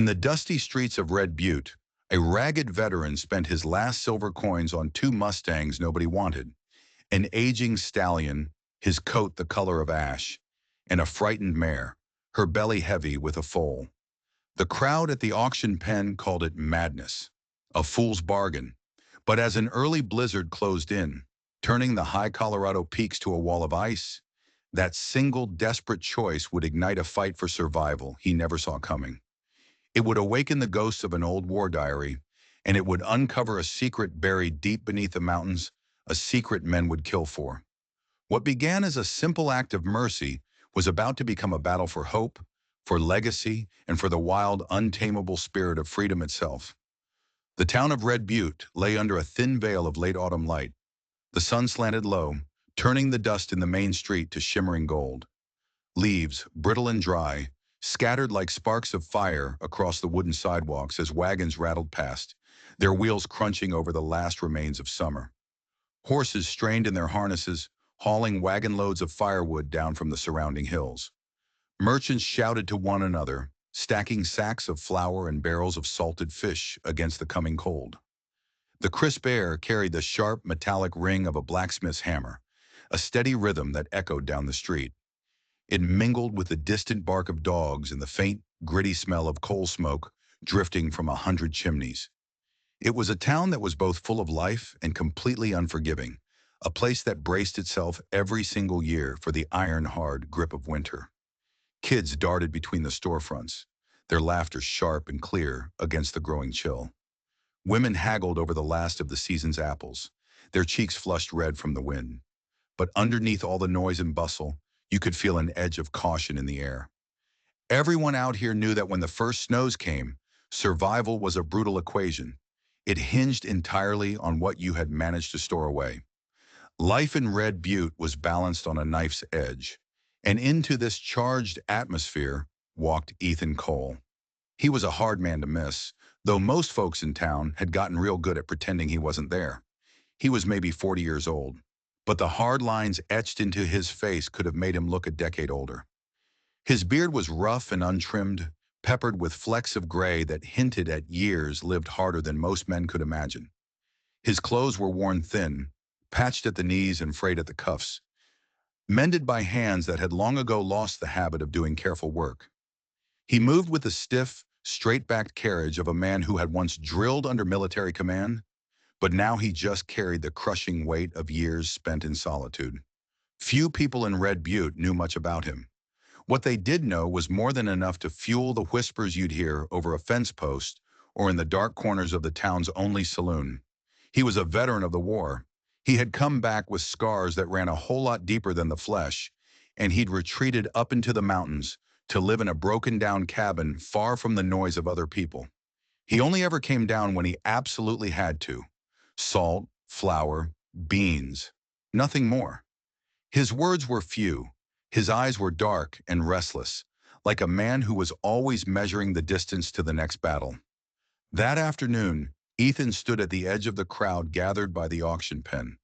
In the dusty streets of Red Butte, a ragged veteran spent his last silver coins on two Mustangs nobody wanted, an aging stallion, his coat the color of ash, and a frightened mare, her belly heavy with a foal. The crowd at the auction pen called it madness, a fool's bargain. But as an early blizzard closed in, turning the high Colorado peaks to a wall of ice, that single desperate choice would ignite a fight for survival he never saw coming. It would awaken the ghosts of an old war diary, and it would uncover a secret buried deep beneath the mountains, a secret men would kill for. What began as a simple act of mercy was about to become a battle for hope, for legacy, and for the wild, untamable spirit of freedom itself. The town of Red Butte lay under a thin veil of late autumn light. The sun slanted low, turning the dust in the main street to shimmering gold. Leaves, brittle and dry, scattered like sparks of fire across the wooden sidewalks as wagons rattled past, their wheels crunching over the last remains of summer. Horses strained in their harnesses, hauling wagon loads of firewood down from the surrounding hills. Merchants shouted to one another, stacking sacks of flour and barrels of salted fish against the coming cold. The crisp air carried the sharp, metallic ring of a blacksmith's hammer, a steady rhythm that echoed down the street. It mingled with the distant bark of dogs and the faint, gritty smell of coal smoke drifting from 100 chimneys. It was a town that was both full of life and completely unforgiving, a place that braced itself every single year for the iron-hard grip of winter. Kids darted between the storefronts, their laughter sharp and clear against the growing chill. Women haggled over the last of the season's apples, their cheeks flushed red from the wind. But underneath all the noise and bustle, you could feel an edge of caution in the air. Everyone out here knew that when the first snows came, survival was a brutal equation. It hinged entirely on what you had managed to store away. Life in Red Butte was balanced on a knife's edge, and into this charged atmosphere walked Ethan Cole. He was a hard man to miss, though most folks in town had gotten real good at pretending he wasn't there. He was maybe 40 years old, but the hard lines etched into his face could have made him look a decade older. His beard was rough and untrimmed, peppered with flecks of gray that hinted at years lived harder than most men could imagine. His clothes were worn thin, patched at the knees and frayed at the cuffs, mended by hands that had long ago lost the habit of doing careful work. He moved with the stiff, straight-backed carriage of a man who had once drilled under military command, but now he just carried the crushing weight of years spent in solitude. Few people in Red Butte knew much about him. What they did know was more than enough to fuel the whispers you'd hear over a fence post or in the dark corners of the town's only saloon. He was a veteran of the war. He had come back with scars that ran a whole lot deeper than the flesh, and he'd retreated up into the mountains to live in a broken-down cabin far from the noise of other people. He only ever came down when he absolutely had to. Salt, flour, beans, nothing more. His words were few. His eyes were dark and restless, like a man who was always measuring the distance to the next battle. That afternoon, Ethan stood at the edge of the crowd gathered by the auction pen.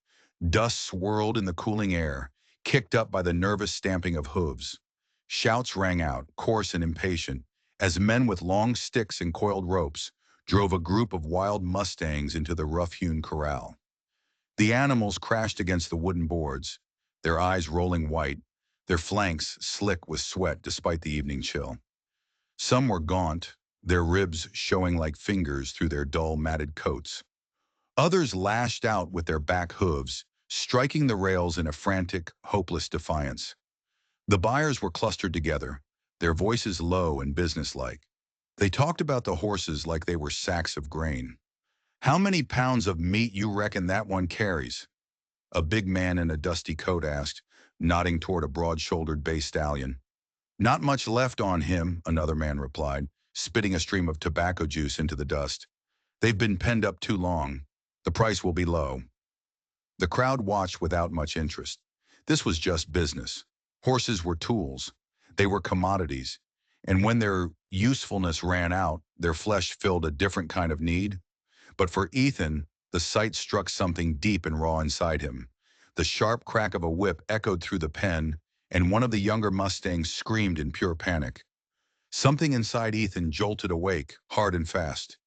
Dust swirled in the cooling air, kicked up by the nervous stamping of hooves. Shouts rang out, coarse and impatient, as men with long sticks and coiled ropes drove a group of wild Mustangs into the rough-hewn corral. The animals crashed against the wooden boards, their eyes rolling white, their flanks slick with sweat despite the evening chill. Some were gaunt, their ribs showing like fingers through their dull, matted coats. Others lashed out with their back hooves, striking the rails in a frantic, hopeless defiance. The buyers were clustered together, their voices low and businesslike. They talked about the horses like they were sacks of grain. "How many pounds of meat you reckon that one carries?" a big man in a dusty coat asked, nodding toward a broad-shouldered bay stallion. "Not much left on him," another man replied, spitting a stream of tobacco juice into the dust. "They've been penned up too long. The price will be low." The crowd watched without much interest. This was just business. Horses were tools. They were commodities. And when their usefulness ran out, their flesh filled a different kind of need. But for Ethan, the sight struck something deep and raw inside him. The sharp crack of a whip echoed through the pen, and one of the younger Mustangs screamed in pure panic. Something inside Ethan jolted awake, hard and fast.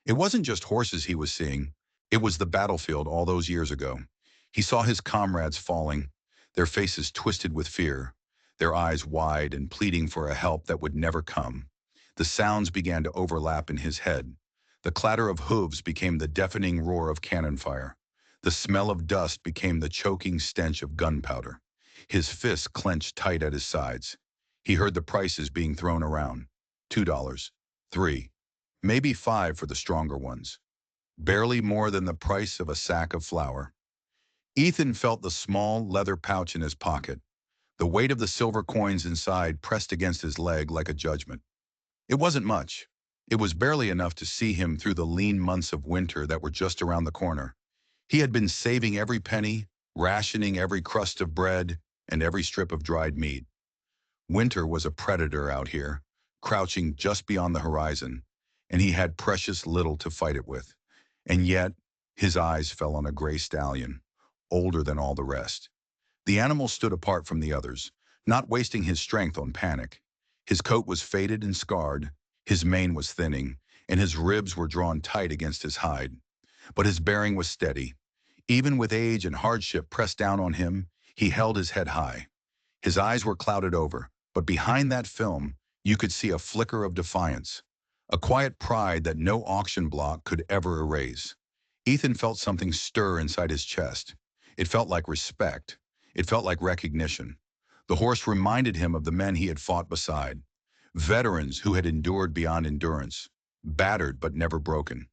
It wasn't just horses he was seeing. It was the battlefield all those years ago. He saw his comrades falling, their faces twisted with fear, their eyes wide and pleading for a help that would never come. The sounds began to overlap in his head. The clatter of hooves became the deafening roar of cannon fire. The smell of dust became the choking stench of gunpowder. His fists clenched tight at his sides. He heard the prices being thrown around. $2, $3, maybe $5 for the stronger ones. Barely more than the price of a sack of flour. Ethan felt the small leather pouch in his pocket, the weight of the silver coins inside pressed against his leg like a judgment. It wasn't much. It was barely enough to see him through the lean months of winter that were just around the corner. He had been saving every penny, rationing every crust of bread, and every strip of dried meat. Winter was a predator out here, crouching just beyond the horizon, and he had precious little to fight it with. And yet, his eyes fell on a gray stallion, older than all the rest. The animal stood apart from the others, not wasting his strength on panic. His coat was faded and scarred, his mane was thinning, and his ribs were drawn tight against his hide. But his bearing was steady. Even with age and hardship pressed down on him, he held his head high. His eyes were clouded over, but behind that film, you could see a flicker of defiance, a quiet pride that no auction block could ever erase. Ethan felt something stir inside his chest. It felt like respect. It felt like recognition. The horse reminded him of the men he had fought beside, veterans who had endured beyond endurance, battered but never broken.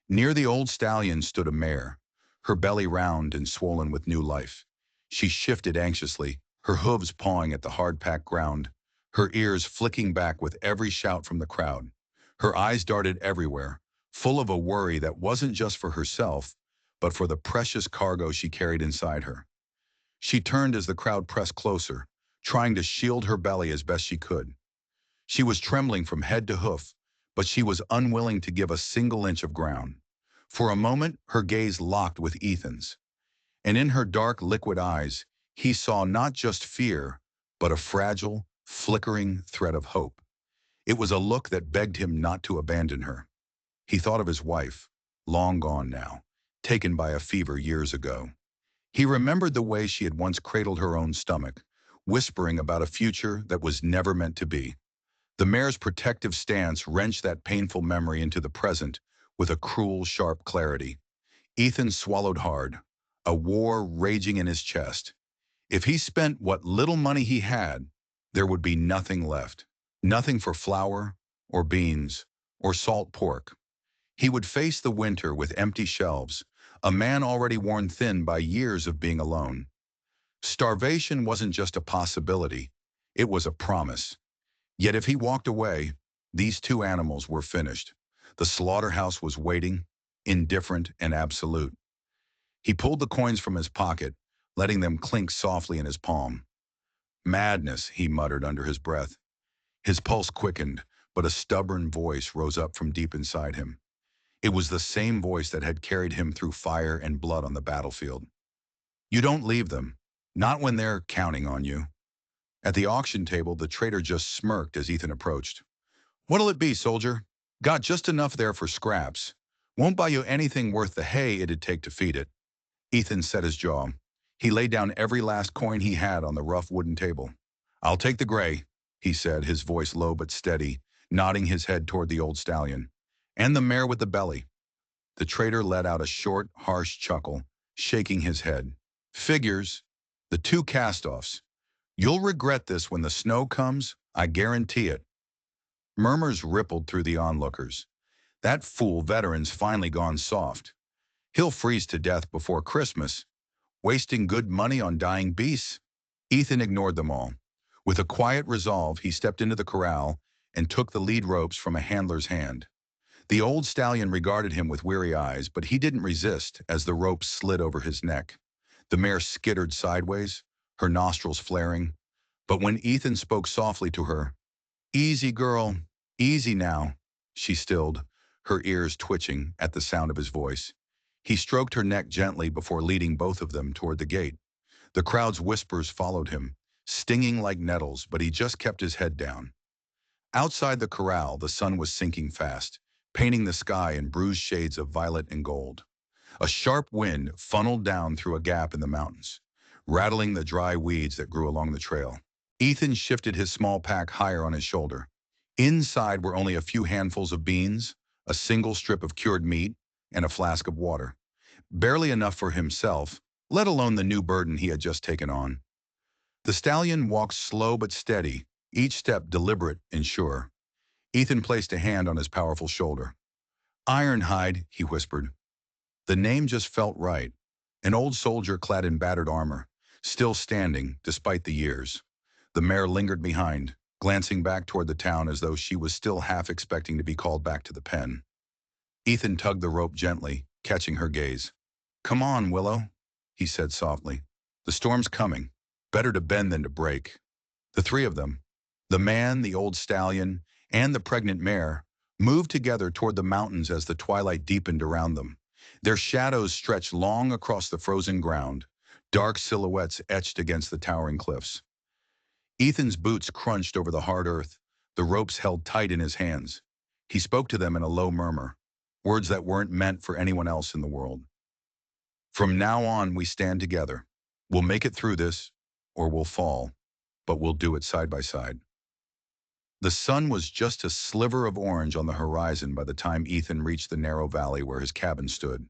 Near the old stallion stood a mare, her belly round and swollen with new life. She shifted anxiously, her hooves pawing at the hard-packed ground, her ears flicking back with every shout from the crowd. Her eyes darted everywhere, full of a worry that wasn't just for herself, but for the precious cargo she carried inside her. She turned as the crowd pressed closer, trying to shield her belly as best she could. She was trembling from head to hoof, but she was unwilling to give a single inch of ground. For a moment, her gaze locked with Ethan's, and in her dark, liquid eyes, he saw not just fear, but a fragile, flickering thread of hope. It was a look that begged him not to abandon her. He thought of his wife, long gone now, taken by a fever years ago. He remembered the way she had once cradled her own stomach, whispering about a future that was never meant to be. The mare's protective stance wrenched that painful memory into the present with a cruel, sharp clarity. Ethan swallowed hard, a war raging in his chest. If he spent what little money he had, there would be nothing left. Nothing for flour, or beans, or salt pork. He would face the winter with empty shelves, a man already worn thin by years of being alone. Starvation wasn't just a possibility, it was a promise. Yet if he walked away, these two animals were finished. The slaughterhouse was waiting, indifferent and absolute. He pulled the coins from his pocket, letting them clink softly in his palm. Madness, he muttered under his breath. His pulse quickened, but a stubborn voice rose up from deep inside him. It was the same voice that had carried him through fire and blood on the battlefield. You don't leave them, not when they're counting on you. At the auction table, the trader just smirked as Ethan approached. What'll it be, soldier? Got just enough there for scraps. Won't buy you anything worth the hay it'd take to feed it. Ethan set his jaw. He laid down every last coin he had on the rough wooden table. I'll take the gray, he said, his voice low but steady, nodding his head toward the old stallion. And the mare with the belly. The trader let out a short, harsh chuckle, shaking his head. Figures. The two cast-offs. You'll regret this when the snow comes, I guarantee it. Murmurs rippled through the onlookers. That fool veteran's finally gone soft. He'll freeze to death before Christmas. Wasting good money on dying beasts? Ethan ignored them all. With a quiet resolve, he stepped into the corral and took the lead ropes from a handler's hand. The old stallion regarded him with weary eyes, but he didn't resist as the ropes slid over his neck. The mare skittered sideways, her nostrils flaring. But when Ethan spoke softly to her, "Easy, girl, easy now," she stilled, her ears twitching at the sound of his voice. He stroked her neck gently before leading both of them toward the gate. The crowd's whispers followed him, stinging like nettles, but he just kept his head down. Outside the corral, the sun was sinking fast, painting the sky in bruised shades of violet and gold. A sharp wind funneled down through a gap in the mountains, rattling the dry weeds that grew along the trail. Ethan shifted his small pack higher on his shoulder. Inside were only a few handfuls of beans, a single strip of cured meat, and a flask of water. Barely enough for himself, let alone the new burden he had just taken on. The stallion walked slow but steady, each step deliberate and sure. Ethan placed a hand on his powerful shoulder. "Ironhide," he whispered. The name just felt right. An old soldier clad in battered armor, still standing despite the years. The mare lingered behind, glancing back toward the town as though she was still half expecting to be called back to the pen. Ethan tugged the rope gently, catching her gaze. "Come on, Willow," he said softly. "The storm's coming. Better to bend than to break." The three of them, the man, the old stallion, and the pregnant mare, moved together toward the mountains as the twilight deepened around them. Their shadows stretched long across the frozen ground, dark silhouettes etched against the towering cliffs. Ethan's boots crunched over the hard earth, the ropes held tight in his hands. He spoke to them in a low murmur, words that weren't meant for anyone else in the world. "From now on, we stand together. We'll make it through this, or we'll fall, but we'll do it side by side." The sun was just a sliver of orange on the horizon by the time Ethan reached the narrow valley where his cabin stood.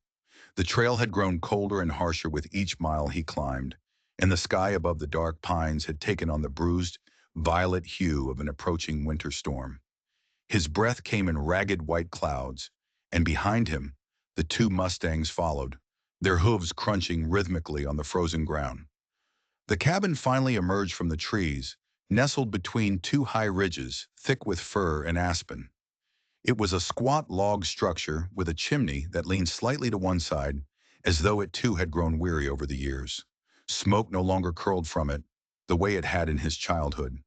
The trail had grown colder and harsher with each mile he climbed, and the sky above the dark pines had taken on the bruised, violet hue of an approaching winter storm. His breath came in ragged white clouds, and behind him, the two Mustangs followed, their hooves crunching rhythmically on the frozen ground. The cabin finally emerged from the trees, nestled between two high ridges, thick with fir and aspen. It was a squat log structure with a chimney that leaned slightly to one side, as though it too had grown weary over the years. Smoke no longer curled from it, the way it had in his childhood.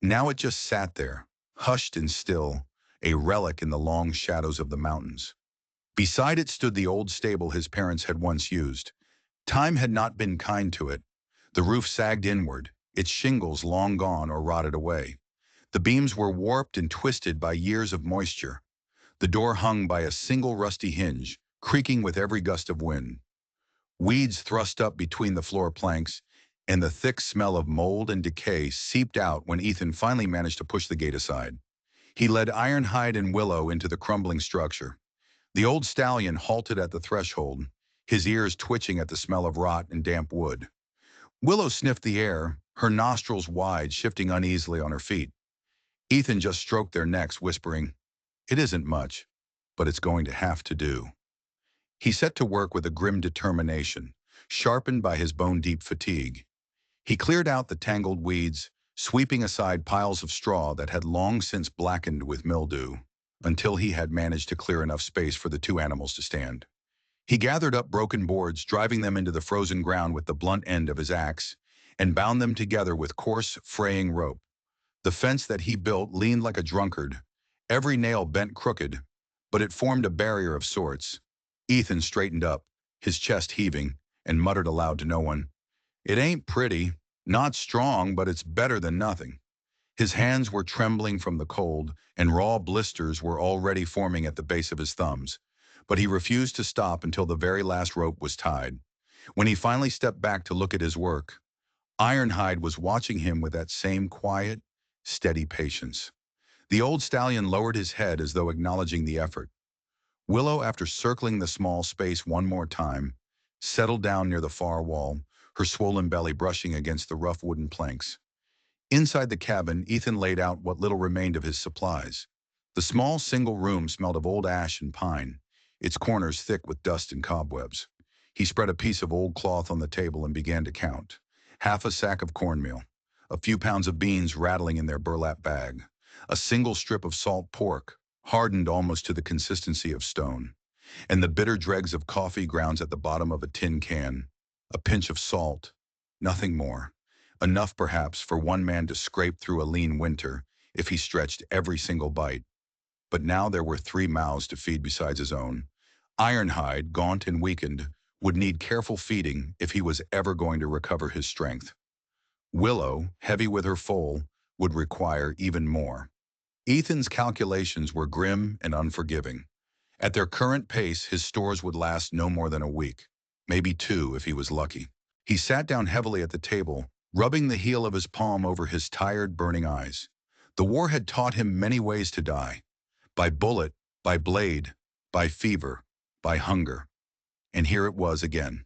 Now it just sat there, hushed and still, a relic in the long shadows of the mountains. Beside it stood the old stable his parents had once used. Time had not been kind to it. The roof sagged inward, its shingles long gone or rotted away. The beams were warped and twisted by years of moisture. The door hung by a single rusty hinge, creaking with every gust of wind. Weeds thrust up between the floor planks, and the thick smell of mold and decay seeped out when Ethan finally managed to push the gate aside. He led Ironhide and Willow into the crumbling structure. The old stallion halted at the threshold, his ears twitching at the smell of rot and damp wood. Willow sniffed the air, her nostrils wide, shifting uneasily on her feet. Ethan just stroked their necks, whispering, "It isn't much, but it's going to have to do." He set to work with a grim determination, sharpened by his bone-deep fatigue. He cleared out the tangled weeds, sweeping aside piles of straw that had long since blackened with mildew, until he had managed to clear enough space for the two animals to stand. He gathered up broken boards, driving them into the frozen ground with the blunt end of his axe, and bound them together with coarse, fraying rope. The fence that he built leaned like a drunkard, every nail bent crooked, but it formed a barrier of sorts. Ethan straightened up, his chest heaving, and muttered aloud to no one, "It ain't pretty, not strong, but it's better than nothing." His hands were trembling from the cold, and raw blisters were already forming at the base of his thumbs, but he refused to stop until the very last rope was tied. When he finally stepped back to look at his work, Ironhide was watching him with that same quiet, steady patience. The old stallion lowered his head as though acknowledging the effort. Willow, after circling the small space one more time, settled down near the far wall, her swollen belly brushing against the rough wooden planks. Inside the cabin, Ethan laid out what little remained of his supplies. The small single room smelled of old ash and pine, its corners thick with dust and cobwebs. He spread a piece of old cloth on the table and began to count. Half a sack of cornmeal, a few pounds of beans rattling in their burlap bag, a single strip of salt pork, hardened almost to the consistency of stone, and the bitter dregs of coffee grounds at the bottom of a tin can. A pinch of salt, nothing more. Enough, perhaps, for one man to scrape through a lean winter if he stretched every single bite. But now there were three mouths to feed besides his own. Ironhide, gaunt and weakened, would need careful feeding if he was ever going to recover his strength. Willow, heavy with her foal, would require even more. Ethan's calculations were grim and unforgiving. At their current pace, his stores would last no more than a week, maybe two if he was lucky. He sat down heavily at the table, rubbing the heel of his palm over his tired, burning eyes. The war had taught him many ways to die. By bullet, by blade, by fever, by hunger. And here it was again.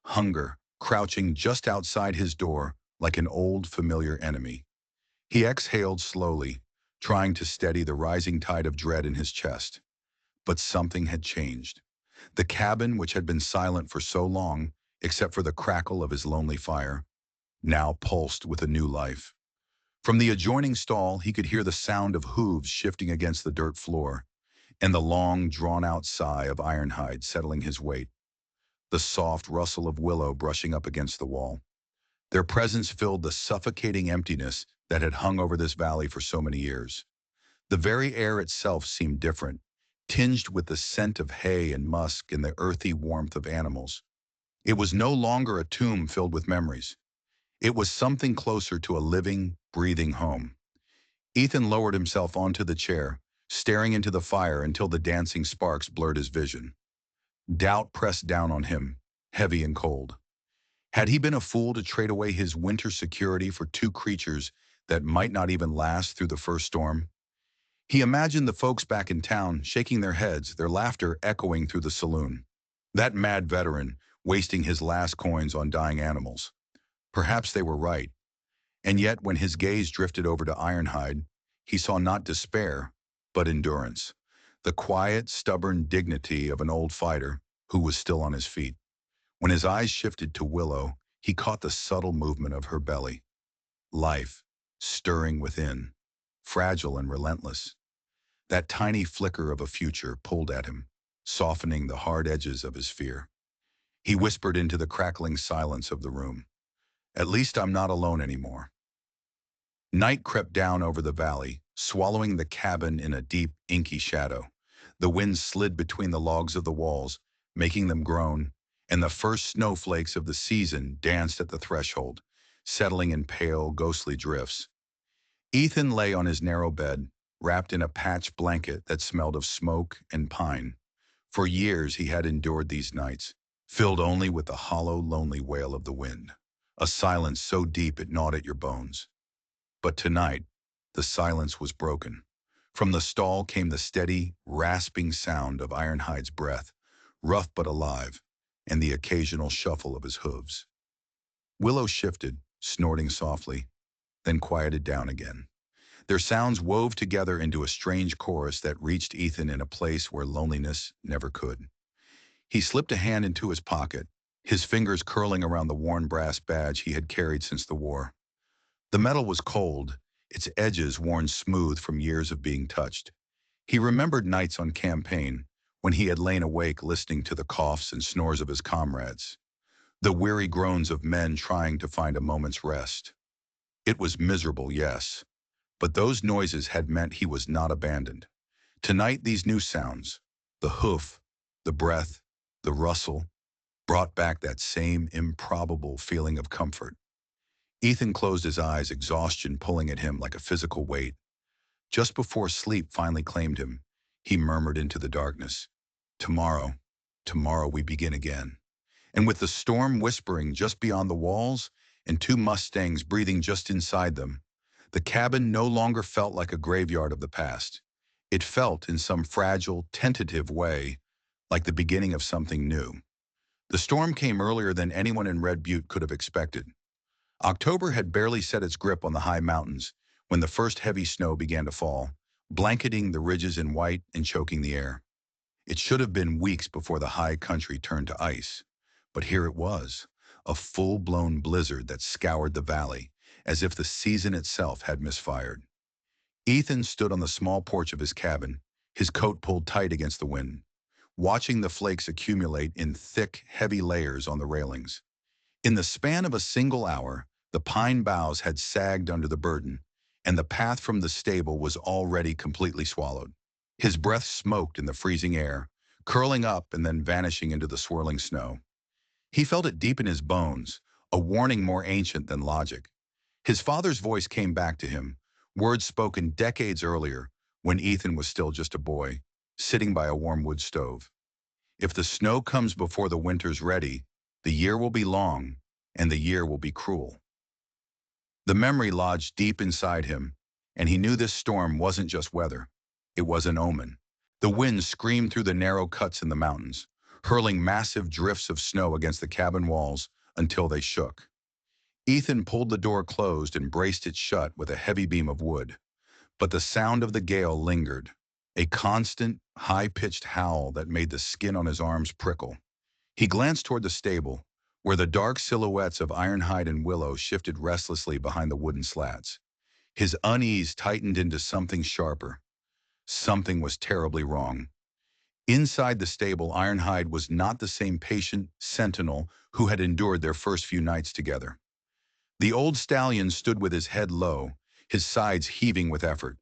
Hunger, crouching just outside his door like an old, familiar enemy. He exhaled slowly, trying to steady the rising tide of dread in his chest. But something had changed. The cabin, which had been silent for so long, except for the crackle of his lonely fire, now pulsed with a new life. From the adjoining stall, he could hear the sound of hooves shifting against the dirt floor, and the long, drawn-out sigh of Ironhide settling his weight, the soft rustle of willow brushing up against the wall. Their presence filled the suffocating emptiness that had hung over this valley for so many years. The very air itself seemed different, tinged with the scent of hay and musk and the earthy warmth of animals. It was no longer a tomb filled with memories. It was something closer to a living, breathing home. Ethan lowered himself onto the chair, staring into the fire until the dancing sparks blurred his vision. Doubt pressed down on him, heavy and cold. Had he been a fool to trade away his winter security for two creatures that might not even last through the first storm? He imagined the folks back in town shaking their heads, their laughter echoing through the saloon. That mad veteran, wasting his last coins on dying animals. Perhaps they were right. And yet, when his gaze drifted over to Ironhide, he saw not despair, but endurance. The quiet, stubborn dignity of an old fighter who was still on his feet. When his eyes shifted to Willow, he caught the subtle movement of her belly. Life, stirring within, fragile and relentless. That tiny flicker of a future pulled at him, softening the hard edges of his fear. He whispered into the crackling silence of the room, "At least I'm not alone anymore." Night crept down over the valley, swallowing the cabin in a deep, inky shadow. The wind slid between the logs of the walls, making them groan, and the first snowflakes of the season danced at the threshold, settling in pale, ghostly drifts. Ethan lay on his narrow bed, wrapped in a patch blanket that smelled of smoke and pine. For years he had endured these nights, filled only with the hollow, lonely wail of the wind, a silence so deep it gnawed at your bones. But tonight, the silence was broken. From the stall came the steady, rasping sound of Ironhide's breath, rough but alive, and the occasional shuffle of his hooves. Willow shifted, snorting softly, then quieted down again. Their sounds wove together into a strange chorus that reached Ethan in a place where loneliness never could. He slipped a hand into his pocket, his fingers curling around the worn brass badge he had carried since the war. The metal was cold, its edges worn smooth from years of being touched. He remembered nights on campaign when he had lain awake listening to the coughs and snores of his comrades, the weary groans of men trying to find a moment's rest. It was miserable, yes, but those noises had meant he was not abandoned. Tonight, these new sounds, the hoof, the breath, the rustle, brought back that same improbable feeling of comfort. Ethan closed his eyes, exhaustion pulling at him like a physical weight. Just before sleep finally claimed him, he murmured into the darkness, "Tomorrow, tomorrow we begin again." And with the storm whispering just beyond the walls and two Mustangs breathing just inside them, the cabin no longer felt like a graveyard of the past. It felt, in some fragile, tentative way, like the beginning of something new. The storm came earlier than anyone in Red Butte could have expected. October had barely set its grip on the high mountains when the first heavy snow began to fall, blanketing the ridges in white and choking the air. It should have been weeks before the high country turned to ice. But here it was, a full-blown blizzard that scoured the valley, as if the season itself had misfired. Ethan stood on the small porch of his cabin, his coat pulled tight against the wind, watching the flakes accumulate in thick, heavy layers on the railings. In the span of a single hour, the pine boughs had sagged under the burden, and the path from the stable was already completely swallowed. His breath smoked in the freezing air, curling up and then vanishing into the swirling snow. He felt it deep in his bones, a warning more ancient than logic. His father's voice came back to him, words spoken decades earlier, when Ethan was still just a boy, sitting by a warm wood stove. If the snow comes before the winter's ready, the year will be long, and the year will be cruel. The memory lodged deep inside him, and he knew this storm wasn't just weather. It was an omen. The wind screamed through the narrow cuts in the mountains, hurling massive drifts of snow against the cabin walls until they shook. Ethan pulled the door closed and braced it shut with a heavy beam of wood. But the sound of the gale lingered, a constant, high-pitched howl that made the skin on his arms prickle. He glanced toward the stable, where the dark silhouettes of Ironhide and Willow shifted restlessly behind the wooden slats. His unease tightened into something sharper. Something was terribly wrong. Inside the stable, Ironhide was not the same patient sentinel who had endured their first few nights together. The old stallion stood with his head low, his sides heaving with effort.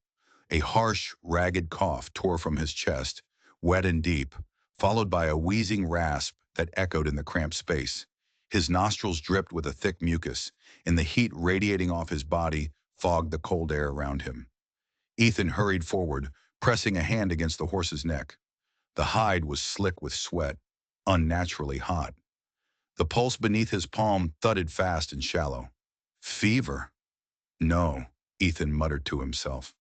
A harsh, ragged cough tore from his chest, wet and deep, followed by a wheezing rasp that echoed in the cramped space. His nostrils dripped with a thick mucus, and the heat radiating off his body fogged the cold air around him. Ethan hurried forward, pressing a hand against the horse's neck. The hide was slick with sweat, unnaturally hot. The pulse beneath his palm thudded fast and shallow. Fever? No, Ethan muttered to himself.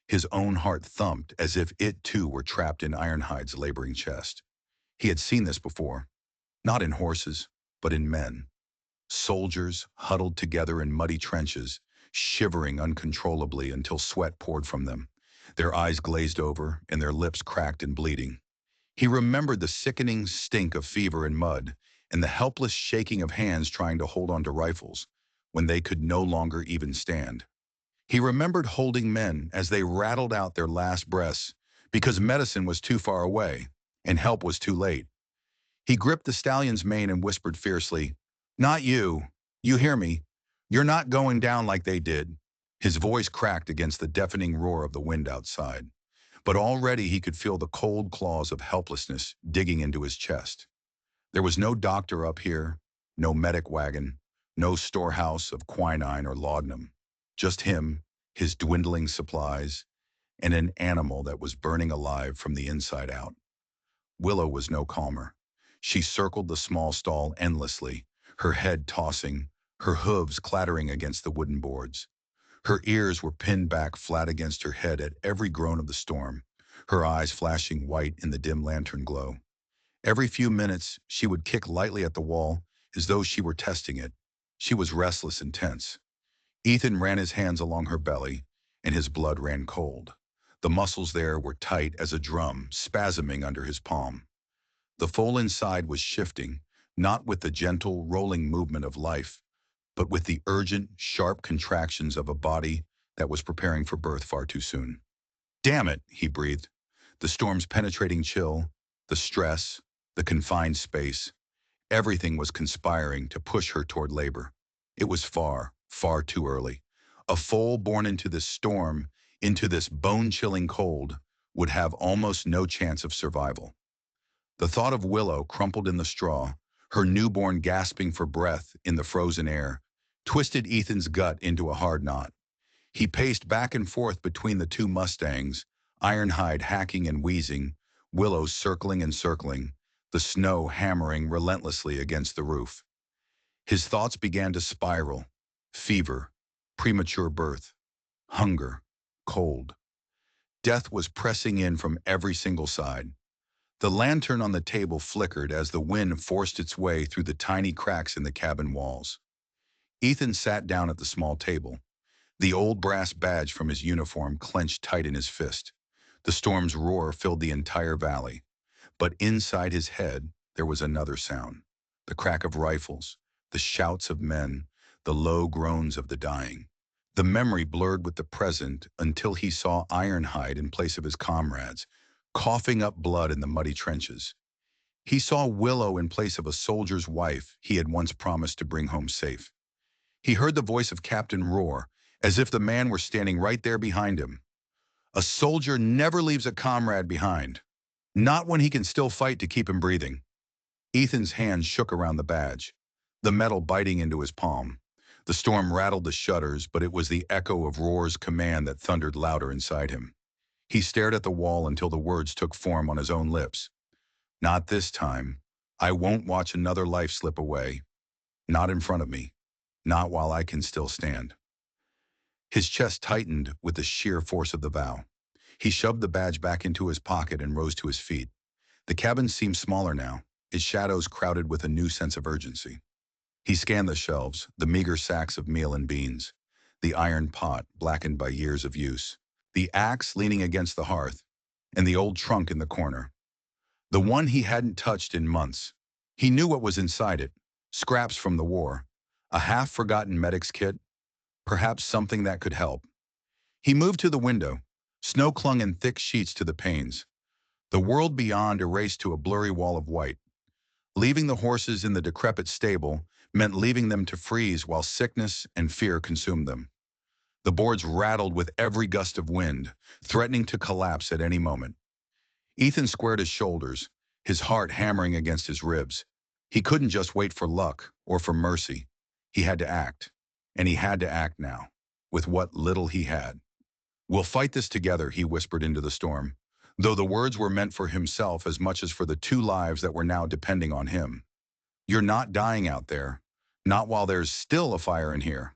His own heart thumped as if it too were trapped in Ironhide's laboring chest. He had seen this before, not in horses, but in men. Soldiers huddled together in muddy trenches, shivering uncontrollably until sweat poured from them. Their eyes glazed over and their lips cracked and bleeding. He remembered the sickening stink of fever and mud and the helpless shaking of hands trying to hold onto rifles when they could no longer even stand. He remembered holding men as they rattled out their last breaths because medicine was too far away and help was too late. He gripped the stallion's mane and whispered fiercely, "Not you. You hear me? You're not going down like they did." His voice cracked against the deafening roar of the wind outside, but already he could feel the cold claws of helplessness digging into his chest. There was no doctor up here, no medic wagon, no storehouse of quinine or laudanum. Just him, his dwindling supplies, and an animal that was burning alive from the inside out. Willow was no calmer. She circled the small stall endlessly, her head tossing, her hooves clattering against the wooden boards. Her ears were pinned back flat against her head at every groan of the storm, her eyes flashing white in the dim lantern glow. Every few minutes, she would kick lightly at the wall as though she were testing it. She was restless and tense. Ethan ran his hands along her belly, and his blood ran cold. The muscles there were tight as a drum, spasming under his palm. The foal inside was shifting, not with the gentle, rolling movement of life, but with the urgent, sharp contractions of a body that was preparing for birth far too soon. "Damn it," he breathed. The storm's penetrating chill, the stress, the confined space, everything was conspiring to push her toward labor. It was far, far too early. A foal born into this storm, into this bone-chilling cold, would have almost no chance of survival. The thought of Willow crumpled in the straw, her newborn gasping for breath in the frozen air, twisted Ethan's gut into a hard knot. He paced back and forth between the two Mustangs, Ironhide hacking and wheezing, Willow circling and circling, the snow hammering relentlessly against the roof. His thoughts began to spiral. Fever, premature birth, hunger, cold. Death was pressing in from every single side. The lantern on the table flickered as the wind forced its way through the tiny cracks in the cabin walls. Ethan sat down at the small table, the old brass badge from his uniform clenched tight in his fist. The storm's roar filled the entire valley, but inside his head there was another sound, the crack of rifles, the shouts of men, the low groans of the dying. The memory blurred with the present until he saw Ironhide in place of his comrades, coughing up blood in the muddy trenches. He saw Willow in place of a soldier's wife he had once promised to bring home safe. He heard the voice of Captain roar, as if the man were standing right there behind him. A soldier never leaves a comrade behind, not when he can still fight to keep him breathing. Ethan's hand shook around the badge, the metal biting into his palm. The storm rattled the shutters, but it was the echo of Roar's command that thundered louder inside him. He stared at the wall until the words took form on his own lips. Not this time. I won't watch another life slip away. Not in front of me. Not while I can still stand. His chest tightened with the sheer force of the vow. He shoved the badge back into his pocket and rose to his feet. The cabin seemed smaller now, its shadows crowded with a new sense of urgency. He scanned the shelves, the meager sacks of meal and beans, the iron pot blackened by years of use, the axe leaning against the hearth, and the old trunk in the corner. The one he hadn't touched in months. He knew what was inside it, scraps from the war, a half-forgotten medic's kit, perhaps something that could help. He moved to the window. Snow clung in thick sheets to the panes. The world beyond erased to a blurry wall of white. Leaving the horses in the decrepit stable meant leaving them to freeze while sickness and fear consumed them. The boards rattled with every gust of wind, threatening to collapse at any moment. Ethan squared his shoulders, his heart hammering against his ribs. He couldn't just wait for luck or for mercy. He had to act. And he had to act now, with what little he had. "We'll fight this together," he whispered into the storm, though the words were meant for himself as much as for the two lives that were now depending on him. "You're not dying out there. Not while there's still a fire in here."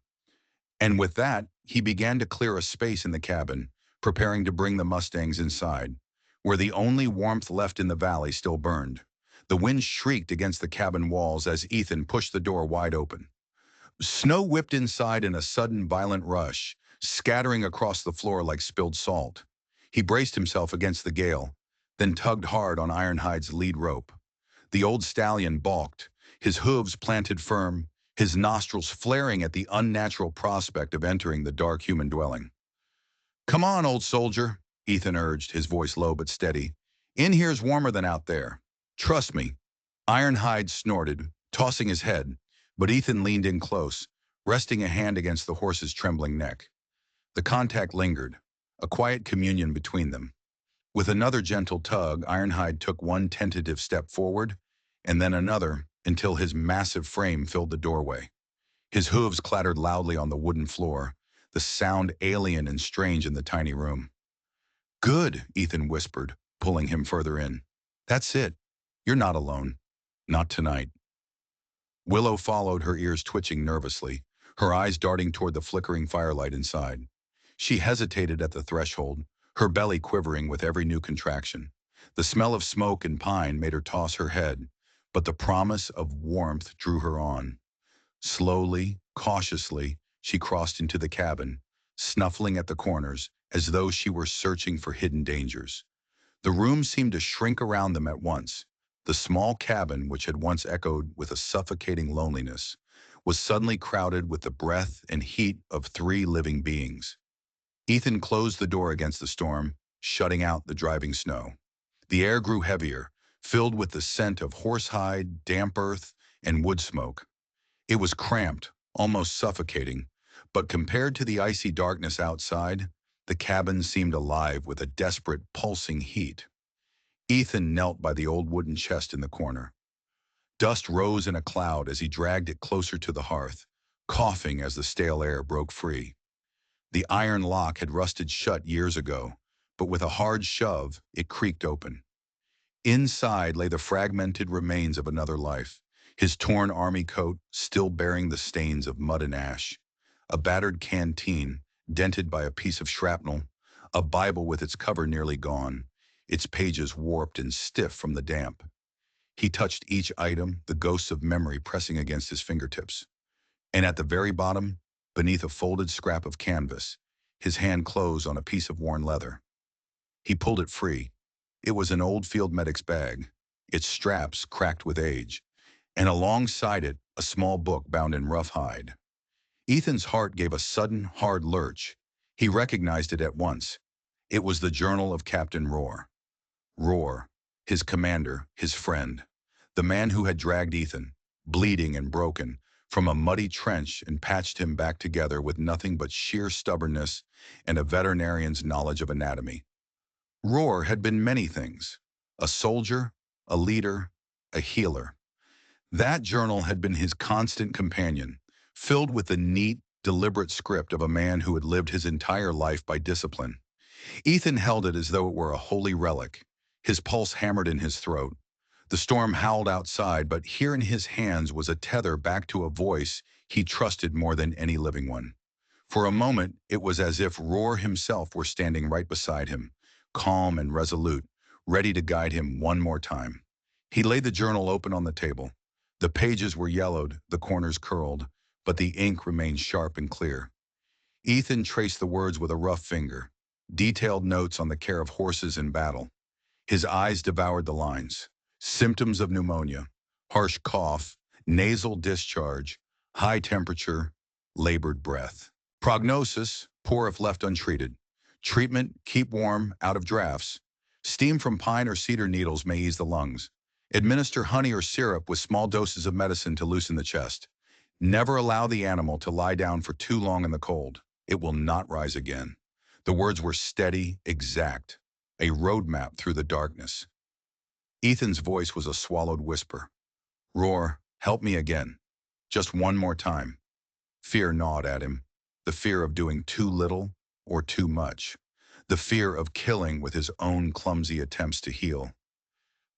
And with that, he began to clear a space in the cabin, preparing to bring the Mustangs inside, where the only warmth left in the valley still burned. The wind shrieked against the cabin walls as Ethan pushed the door wide open. Snow whipped inside in a sudden violent rush, scattering across the floor like spilled salt. He braced himself against the gale, then tugged hard on Ironhide's lead rope. The old stallion balked, his hooves planted firm, his nostrils flaring at the unnatural prospect of entering the dark human dwelling. "Come on, old soldier," Ethan urged, his voice low but steady. "In here's warmer than out there. Trust me." Ironhide snorted, tossing his head, but Ethan leaned in close, resting a hand against the horse's trembling neck. The contact lingered, a quiet communion between them. With another gentle tug, Ironhide took one tentative step forward, and then another, until his massive frame filled the doorway. His hooves clattered loudly on the wooden floor, the sound alien and strange in the tiny room. "Good," Ethan whispered, pulling him further in. "That's it. You're not alone. Not tonight." Willow followed, her ears twitching nervously, her eyes darting toward the flickering firelight inside. She hesitated at the threshold, her belly quivering with every new contraction. The smell of smoke and pine made her toss her head, but the promise of warmth drew her on. Slowly, cautiously, she crossed into the cabin, snuffling at the corners as though she were searching for hidden dangers. The room seemed to shrink around them at once. The small cabin, which had once echoed with a suffocating loneliness, was suddenly crowded with the breath and heat of three living beings. Ethan closed the door against the storm, shutting out the driving snow. The air grew heavier, filled with the scent of horsehide, damp earth, and wood smoke. It was cramped, almost suffocating, but compared to the icy darkness outside, the cabin seemed alive with a desperate, pulsing heat. Ethan knelt by the old wooden chest in the corner. Dust rose in a cloud as he dragged it closer to the hearth, coughing as the stale air broke free. The iron lock had rusted shut years ago, but with a hard shove, it creaked open. Inside lay the fragmented remains of another life, his torn army coat still bearing the stains of mud and ash, a battered canteen dented by a piece of shrapnel, a Bible with its cover nearly gone, its pages warped and stiff from the damp. He touched each item, the ghosts of memory pressing against his fingertips. And at the very bottom, beneath a folded scrap of canvas, his hand closed on a piece of worn leather. He pulled it free. It was an old field medic's bag, its straps cracked with age, and alongside it, a small book bound in rough hide. Ethan's heart gave a sudden, hard lurch. He recognized it at once. It was the journal of Captain Rohr. Rohr, his commander, his friend, the man who had dragged Ethan, bleeding and broken, from a muddy trench and patched him back together with nothing but sheer stubbornness and a veterinarian's knowledge of anatomy. Rohr had been many things: a soldier, a leader, a healer. That journal had been his constant companion, filled with the neat, deliberate script of a man who had lived his entire life by discipline. Ethan held it as though it were a holy relic. His pulse hammered in his throat. The storm howled outside, but here in his hands was a tether back to a voice he trusted more than any living one. For a moment, it was as if Roar himself were standing right beside him, calm and resolute, ready to guide him one more time. He laid the journal open on the table. The pages were yellowed, the corners curled, but the ink remained sharp and clear. Ethan traced the words with a rough finger, detailed notes on the care of horses in battle. His eyes devoured the lines. Symptoms of pneumonia, harsh cough, nasal discharge, high temperature, labored breath. Prognosis, poor if left untreated. Treatment, keep warm, out of drafts. Steam from pine or cedar needles may ease the lungs. Administer honey or syrup with small doses of medicine to loosen the chest. Never allow the animal to lie down for too long in the cold. It will not rise again. The words were steady, exact, a roadmap through the darkness. Ethan's voice was a swallowed whisper. Roar, help me again. Just one more time. Fear gnawed at him. The fear of doing too little or too much. The fear of killing with his own clumsy attempts to heal.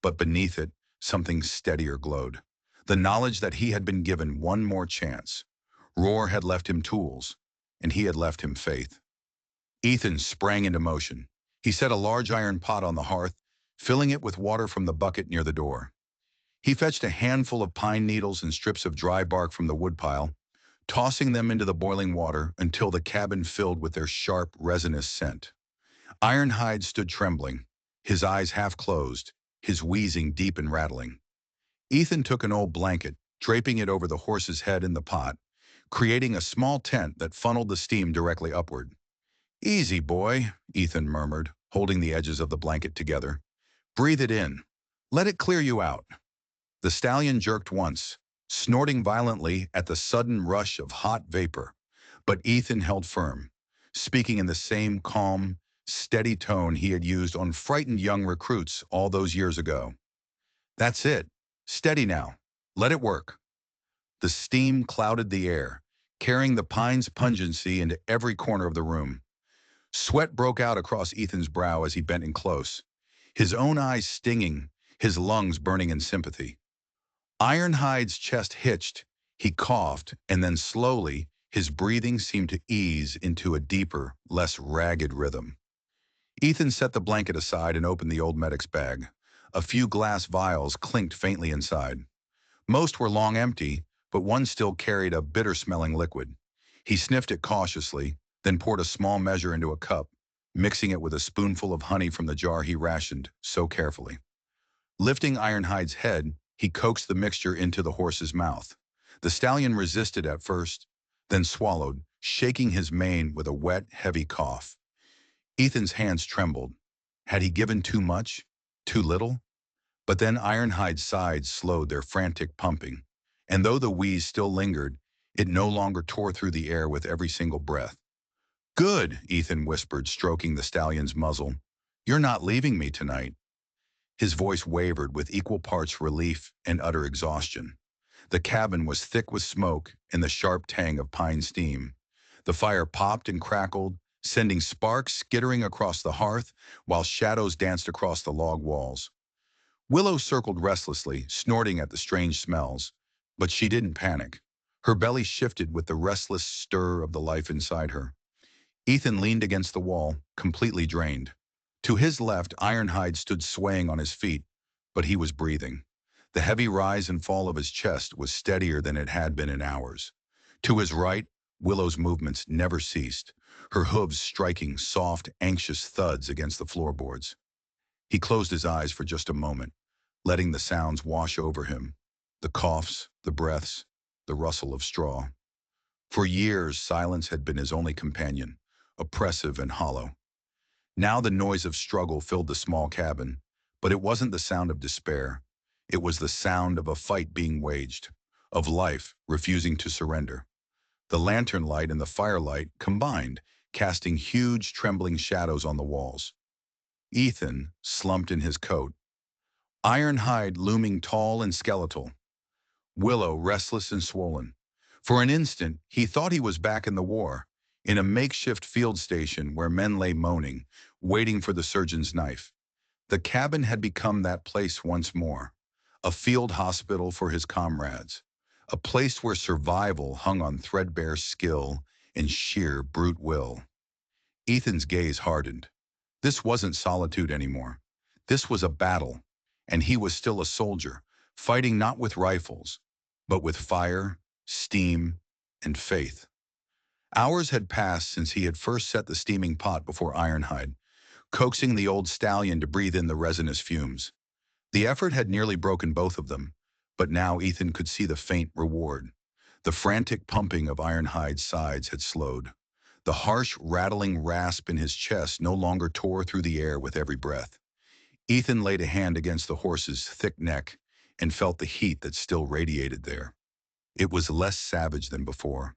But beneath it, something steadier glowed. The knowledge that he had been given one more chance. Roar had left him tools, and he had left him faith. Ethan sprang into motion. He set a large iron pot on the hearth, filling it with water from the bucket near the door. He fetched a handful of pine needles and strips of dry bark from the woodpile, tossing them into the boiling water until the cabin filled with their sharp, resinous scent. Ironhide stood trembling, his eyes half closed, his wheezing deep and rattling. Ethan took an old blanket, draping it over the horse's head in the pot, creating a small tent that funneled the steam directly upward. Easy, boy, Ethan murmured, holding the edges of the blanket together. Breathe it in. Let it clear you out. The stallion jerked once, snorting violently at the sudden rush of hot vapor. But Ethan held firm, speaking in the same calm, steady tone he had used on frightened young recruits all those years ago. That's it. Steady now. Let it work. The steam clouded the air, carrying the pine's pungency into every corner of the room. Sweat broke out across Ethan's brow as he bent in close, his own eyes stinging, his lungs burning in sympathy. Ironhide's chest hitched, he coughed, and then slowly, his breathing seemed to ease into a deeper, less ragged rhythm. Ethan set the blanket aside and opened the old medic's bag. A few glass vials clinked faintly inside. Most were long empty, but one still carried a bitter-smelling liquid. He sniffed it cautiously, then poured a small measure into a cup, mixing it with a spoonful of honey from the jar he rationed so carefully. Lifting Ironhide's head, he coaxed the mixture into the horse's mouth. The stallion resisted at first, then swallowed, shaking his mane with a wet, heavy cough. Ethan's hands trembled. Had he given too much? Too little? But then Ironhide's sides slowed their frantic pumping, and though the wheeze still lingered, it no longer tore through the air with every single breath. Good, Ethan whispered, stroking the stallion's muzzle. You're not leaving me tonight. His voice wavered with equal parts relief and utter exhaustion. The cabin was thick with smoke and the sharp tang of pine steam. The fire popped and crackled, sending sparks skittering across the hearth while shadows danced across the log walls. Willow circled restlessly, snorting at the strange smells, but she didn't panic. Her belly shifted with the restless stir of the life inside her. Ethan leaned against the wall, completely drained. To his left, Ironhide stood swaying on his feet, but he was breathing. The heavy rise and fall of his chest was steadier than it had been in hours. To his right, Willow's movements never ceased, her hooves striking soft, anxious thuds against the floorboards. He closed his eyes for just a moment, letting the sounds wash over him, the coughs, the breaths, the rustle of straw. For years, silence had been his only companion, oppressive and hollow. Now the noise of struggle filled the small cabin, but it wasn't the sound of despair. It was the sound of a fight being waged, of life refusing to surrender. The lantern light and the firelight combined, casting huge, trembling shadows on the walls. Ethan slumped in his coat, Ironhide looming tall and skeletal, Willow restless and swollen. For an instant, he thought he was back in the war, in a makeshift field station where men lay moaning, waiting for the surgeon's knife. The cabin had become that place once more, a field hospital for his comrades, a place where survival hung on threadbare skill and sheer brute will. Ethan's gaze hardened. This wasn't solitude anymore. This was a battle, and he was still a soldier, fighting not with rifles, but with fire, steam, and faith. Hours had passed since he had first set the steaming pot before Ironhide, coaxing the old stallion to breathe in the resinous fumes. The effort had nearly broken both of them, but now Ethan could see the faint reward. The frantic pumping of Ironhide's sides had slowed. The harsh, rattling rasp in his chest no longer tore through the air with every breath. Ethan laid a hand against the horse's thick neck and felt the heat that still radiated there. It was less savage than before.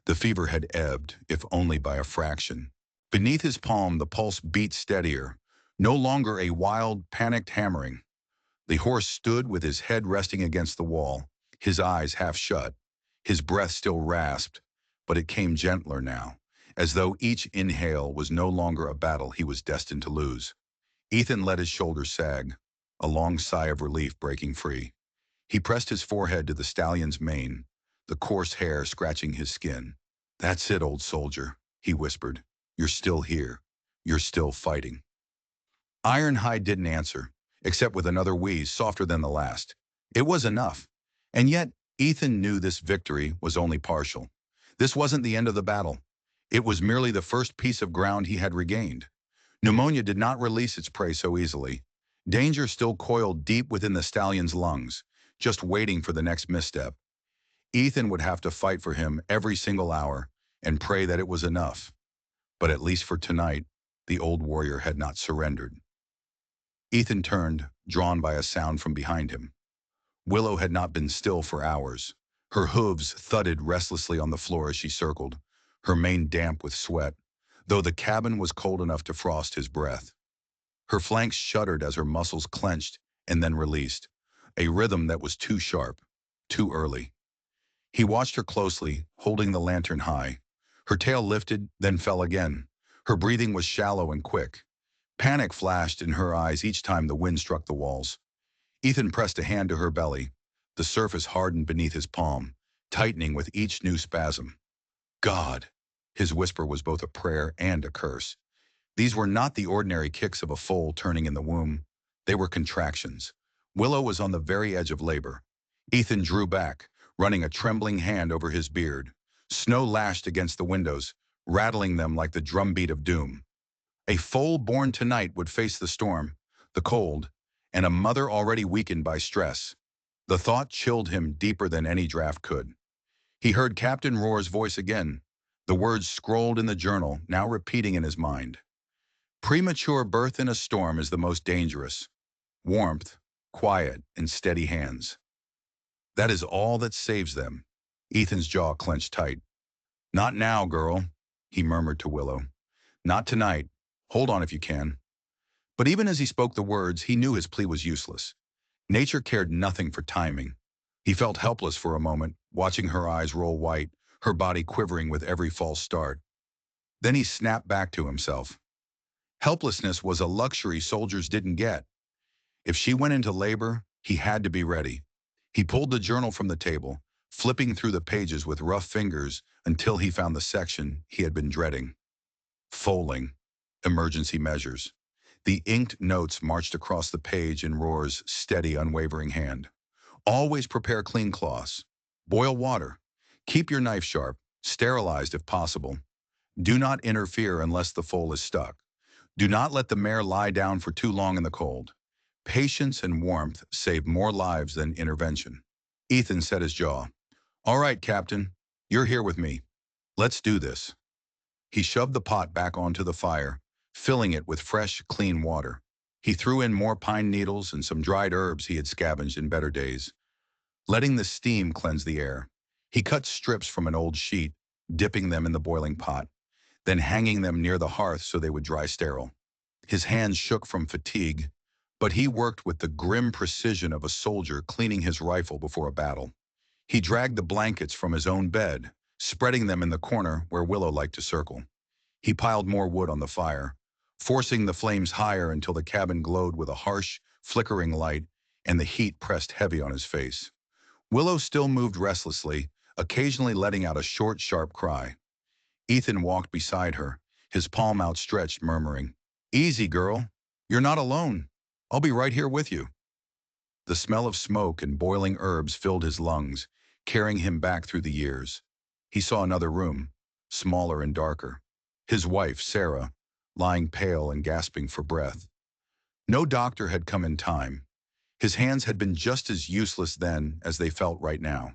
The fever had ebbed, if only by a fraction. Beneath his palm, the pulse beat steadier, no longer a wild, panicked hammering. The horse stood with his head resting against the wall, his eyes half shut, his breath still rasped, but it came gentler now, as though each inhale was no longer a battle he was destined to lose. Ethan let his shoulders sag, a long sigh of relief breaking free. He pressed his forehead to the stallion's mane, the coarse hair scratching his skin. "That's it, old soldier," he whispered. "You're still here. You're still fighting." Ironhide didn't answer, except with another wheeze softer than the last. It was enough. And yet, Ethan knew this victory was only partial. This wasn't the end of the battle. It was merely the first piece of ground he had regained. Pneumonia did not release its prey so easily. Danger still coiled deep within the stallion's lungs, just waiting for the next misstep. Ethan would have to fight for him every single hour and pray that it was enough. But at least for tonight, the old warrior had not surrendered. Ethan turned, drawn by a sound from behind him. Willow had not been still for hours. Her hooves thudded restlessly on the floor as she circled, her mane damp with sweat, though the cabin was cold enough to frost his breath. Her flanks shuddered as her muscles clenched and then released, a rhythm that was too sharp, too early. He watched her closely, holding the lantern high. Her tail lifted, then fell again. Her breathing was shallow and quick. Panic flashed in her eyes each time the wind struck the walls. Ethan pressed a hand to her belly. The surface hardened beneath his palm, tightening with each new spasm. "God!" His whisper was both a prayer and a curse. These were not the ordinary kicks of a foal turning in the womb. They were contractions. Willow was on the very edge of labor. Ethan drew back, running a trembling hand over his beard. Snow lashed against the windows, rattling them like the drumbeat of doom. A foal born tonight would face the storm, the cold, and a mother already weakened by stress. The thought chilled him deeper than any draft could. He heard Captain Roar's voice again, the words scrolled in the journal, now repeating in his mind. "Premature birth in a storm is the most dangerous. Warmth, quiet, and steady hands. That is all that saves them." Ethan's jaw clenched tight. "Not now, girl," he murmured to Willow. "Not tonight. Hold on if you can." But even as he spoke the words, he knew his plea was useless. Nature cared nothing for timing. He felt helpless for a moment, watching her eyes roll white, her body quivering with every false start. Then he snapped back to himself. Helplessness was a luxury soldiers didn't get. If she went into labor, he had to be ready. He pulled the journal from the table, flipping through the pages with rough fingers until he found the section he had been dreading. Foaling. Emergency measures. The inked notes marched across the page in Roar's steady, unwavering hand. "Always prepare clean cloths. Boil water. Keep your knife sharp, sterilized if possible. Do not interfere unless the foal is stuck. Do not let the mare lie down for too long in the cold. Patience and warmth save more lives than intervention." Ethan set his jaw. "All right, Captain. You're here with me. Let's do this." He shoved the pot back onto the fire, filling it with fresh, clean water. He threw in more pine needles and some dried herbs he had scavenged in better days, letting the steam cleanse the air. He cut strips from an old sheet, dipping them in the boiling pot, then hanging them near the hearth so they would dry sterile. His hands shook from fatigue, but he worked with the grim precision of a soldier cleaning his rifle before a battle. He dragged the blankets from his own bed, spreading them in the corner where Willow liked to circle. He piled more wood on the fire, forcing the flames higher until the cabin glowed with a harsh, flickering light and the heat pressed heavy on his face. Willow still moved restlessly, occasionally letting out a short, sharp cry. Ethan walked beside her, his palm outstretched, murmuring, "Easy, girl. You're not alone. I'll be right here with you." The smell of smoke and boiling herbs filled his lungs, carrying him back through the years. He saw another room, smaller and darker. His wife, Sarah, lying pale and gasping for breath. No doctor had come in time. His hands had been just as useless then as they felt right now.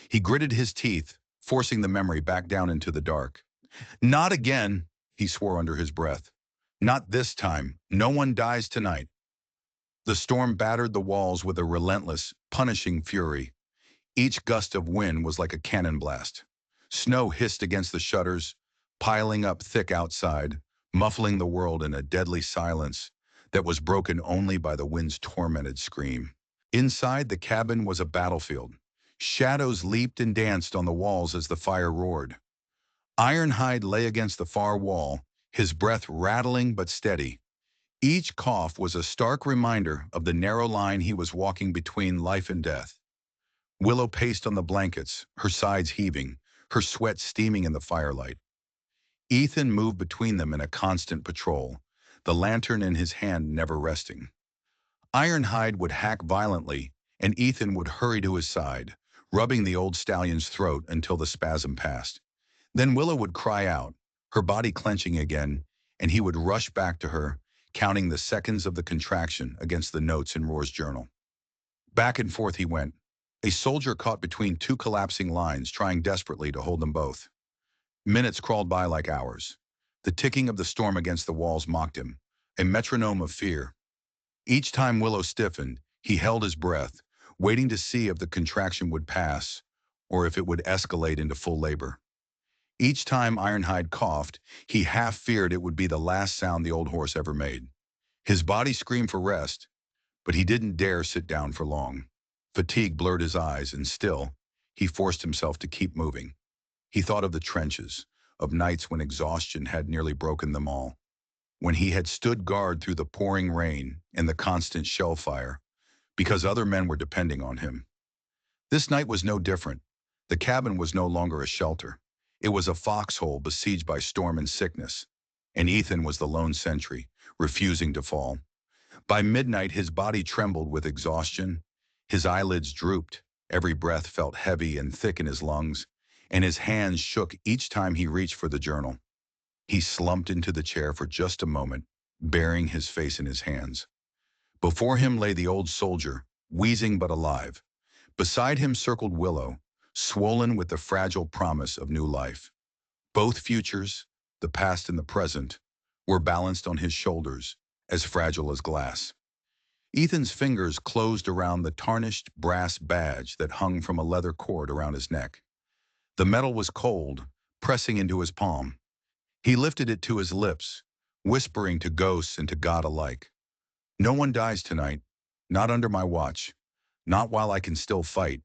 He gritted his teeth, forcing the memory back down into the dark. "Not again," he swore under his breath. "Not this time. No one dies tonight." The storm battered the walls with a relentless, punishing fury. Each gust of wind was like a cannon blast. Snow hissed against the shutters, piling up thick outside, muffling the world in a deadly silence that was broken only by the wind's tormented scream. Inside, the cabin was a battlefield. Shadows leaped and danced on the walls as the fire roared. Ironhide lay against the far wall, his breath rattling but steady. Each cough was a stark reminder of the narrow line he was walking between life and death. Willow paced on the blankets, her sides heaving, her sweat steaming in the firelight. Ethan moved between them in a constant patrol, the lantern in his hand never resting. Ironhide would hack violently, and Ethan would hurry to his side, rubbing the old stallion's throat until the spasm passed. Then Willow would cry out, her body clenching again, and he would rush back to her, counting the seconds of the contraction against the notes in Roar's journal. Back and forth he went, a soldier caught between two collapsing lines, trying desperately to hold them both. Minutes crawled by like hours. The ticking of the storm against the walls mocked him, a metronome of fear. Each time Willow stiffened, he held his breath, waiting to see if the contraction would pass or if it would escalate into full labor. Each time Ironhide coughed, he half feared it would be the last sound the old horse ever made. His body screamed for rest, but he didn't dare sit down for long. Fatigue blurred his eyes, and still, he forced himself to keep moving. He thought of the trenches, of nights when exhaustion had nearly broken them all, when he had stood guard through the pouring rain and the constant shell fire, because other men were depending on him. This night was no different. The cabin was no longer a shelter. It was a foxhole besieged by storm and sickness, and Ethan was the lone sentry, refusing to fall. By midnight, his body trembled with exhaustion, his eyelids drooped, every breath felt heavy and thick in his lungs, and his hands shook each time he reached for the journal. He slumped into the chair for just a moment, burying his face in his hands. Before him lay the old soldier, wheezing but alive. Beside him circled Willow, swollen with the fragile promise of new life. Both futures, the past and the present, were balanced on his shoulders, as fragile as glass. Ethan's fingers closed around the tarnished brass badge that hung from a leather cord around his neck. The metal was cold, pressing into his palm. He lifted it to his lips, whispering to ghosts and to God alike. "No one dies tonight, not under my watch, not while I can still fight."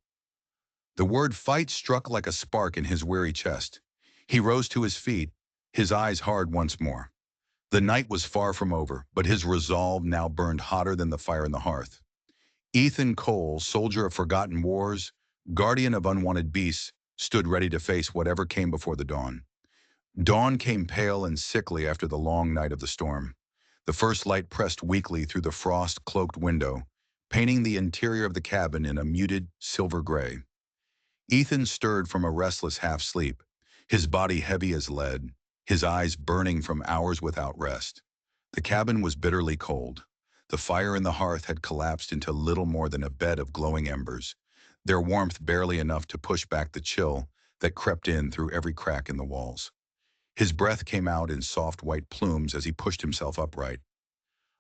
The word fight struck like a spark in his weary chest. He rose to his feet, his eyes hard once more. The night was far from over, but his resolve now burned hotter than the fire in the hearth. Ethan Cole, soldier of forgotten wars, guardian of unwanted beasts, stood ready to face whatever came before the dawn. Dawn came pale and sickly after the long night of the storm. The first light pressed weakly through the frost-cloaked window, painting the interior of the cabin in a muted silver gray. Ethan stirred from a restless half-sleep, his body heavy as lead, his eyes burning from hours without rest. The cabin was bitterly cold. The fire in the hearth had collapsed into little more than a bed of glowing embers, their warmth barely enough to push back the chill that crept in through every crack in the walls. His breath came out in soft white plumes as he pushed himself upright.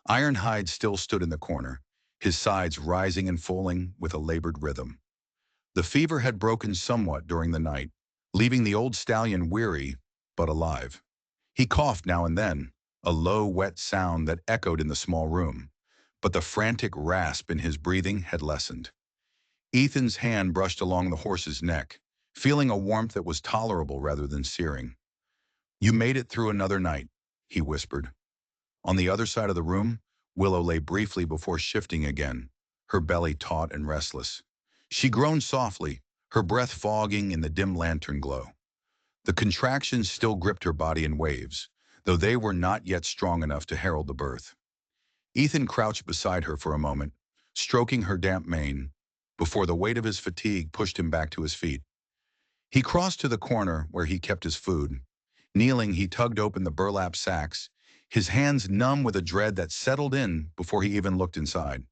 Ironhide still stood in the corner, his sides rising and falling with a labored rhythm. The fever had broken somewhat during the night, leaving the old stallion weary but alive. He coughed now and then, a low, wet sound that echoed in the small room, but the frantic rasp in his breathing had lessened. Ethan's hand brushed along the horse's neck, feeling a warmth that was tolerable rather than searing. "You made it through another night," he whispered. On the other side of the room, Willow lay briefly before shifting again, her belly taut and restless. She groaned softly, her breath fogging in the dim lantern glow. The contractions still gripped her body in waves, though they were not yet strong enough to herald the birth. Ethan crouched beside her for a moment, stroking her damp mane, before the weight of his fatigue pushed him back to his feet. He crossed to the corner where he kept his food. Kneeling, he tugged open the burlap sacks, his hands numb with a dread that settled in before he even looked inside.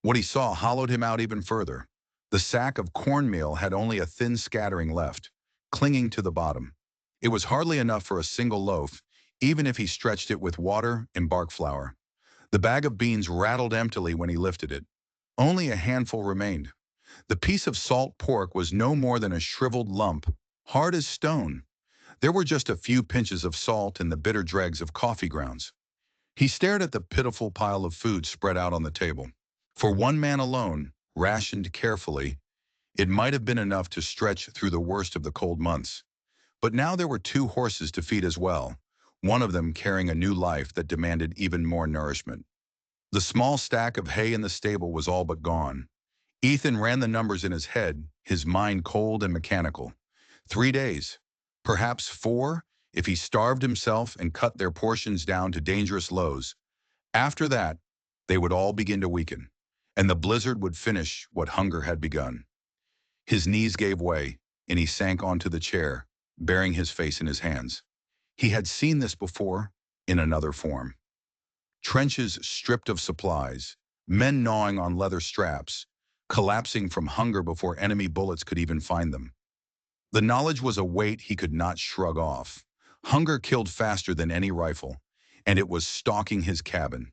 What he saw hollowed him out even further. The sack of cornmeal had only a thin scattering left, clinging to the bottom. It was hardly enough for a single loaf, even if he stretched it with water and bark flour. The bag of beans rattled emptily when he lifted it. Only a handful remained. The piece of salt pork was no more than a shriveled lump, hard as stone. There were just a few pinches of salt and the bitter dregs of coffee grounds. He stared at the pitiful pile of food spread out on the table. For one man alone, rationed carefully, it might have been enough to stretch through the worst of the cold months. But now there were two horses to feed as well, one of them carrying a new life that demanded even more nourishment. The small stack of hay in the stable was all but gone. Ethan ran the numbers in his head, his mind cold and mechanical. 3 days, perhaps 4, if he starved himself and cut their portions down to dangerous lows. After that, they would all begin to weaken, and the blizzard would finish what hunger had begun. His knees gave way, and he sank onto the chair, burying his face in his hands. He had seen this before, in another form. Trenches stripped of supplies, men gnawing on leather straps, collapsing from hunger before enemy bullets could even find them. The knowledge was a weight he could not shrug off. Hunger killed faster than any rifle, and it was stalking his cabin.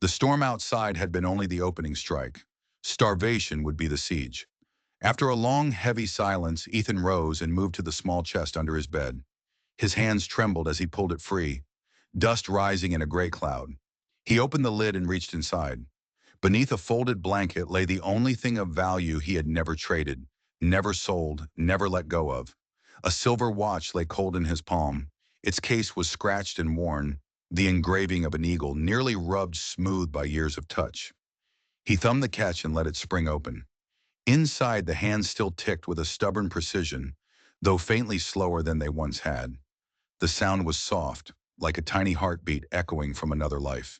The storm outside had been only the opening strike. Starvation would be the siege. After a long, heavy silence, Ethan rose and moved to the small chest under his bed. His hands trembled as he pulled it free, dust rising in a gray cloud. He opened the lid and reached inside. Beneath a folded blanket lay the only thing of value he had never traded, never sold, never let go of. A silver watch lay cold in his palm. Its case was scratched and worn, the engraving of an eagle nearly rubbed smooth by years of touch. He thumbed the catch and let it spring open. Inside, the hands still ticked with a stubborn precision, though faintly slower than they once had. The sound was soft, like a tiny heartbeat echoing from another life.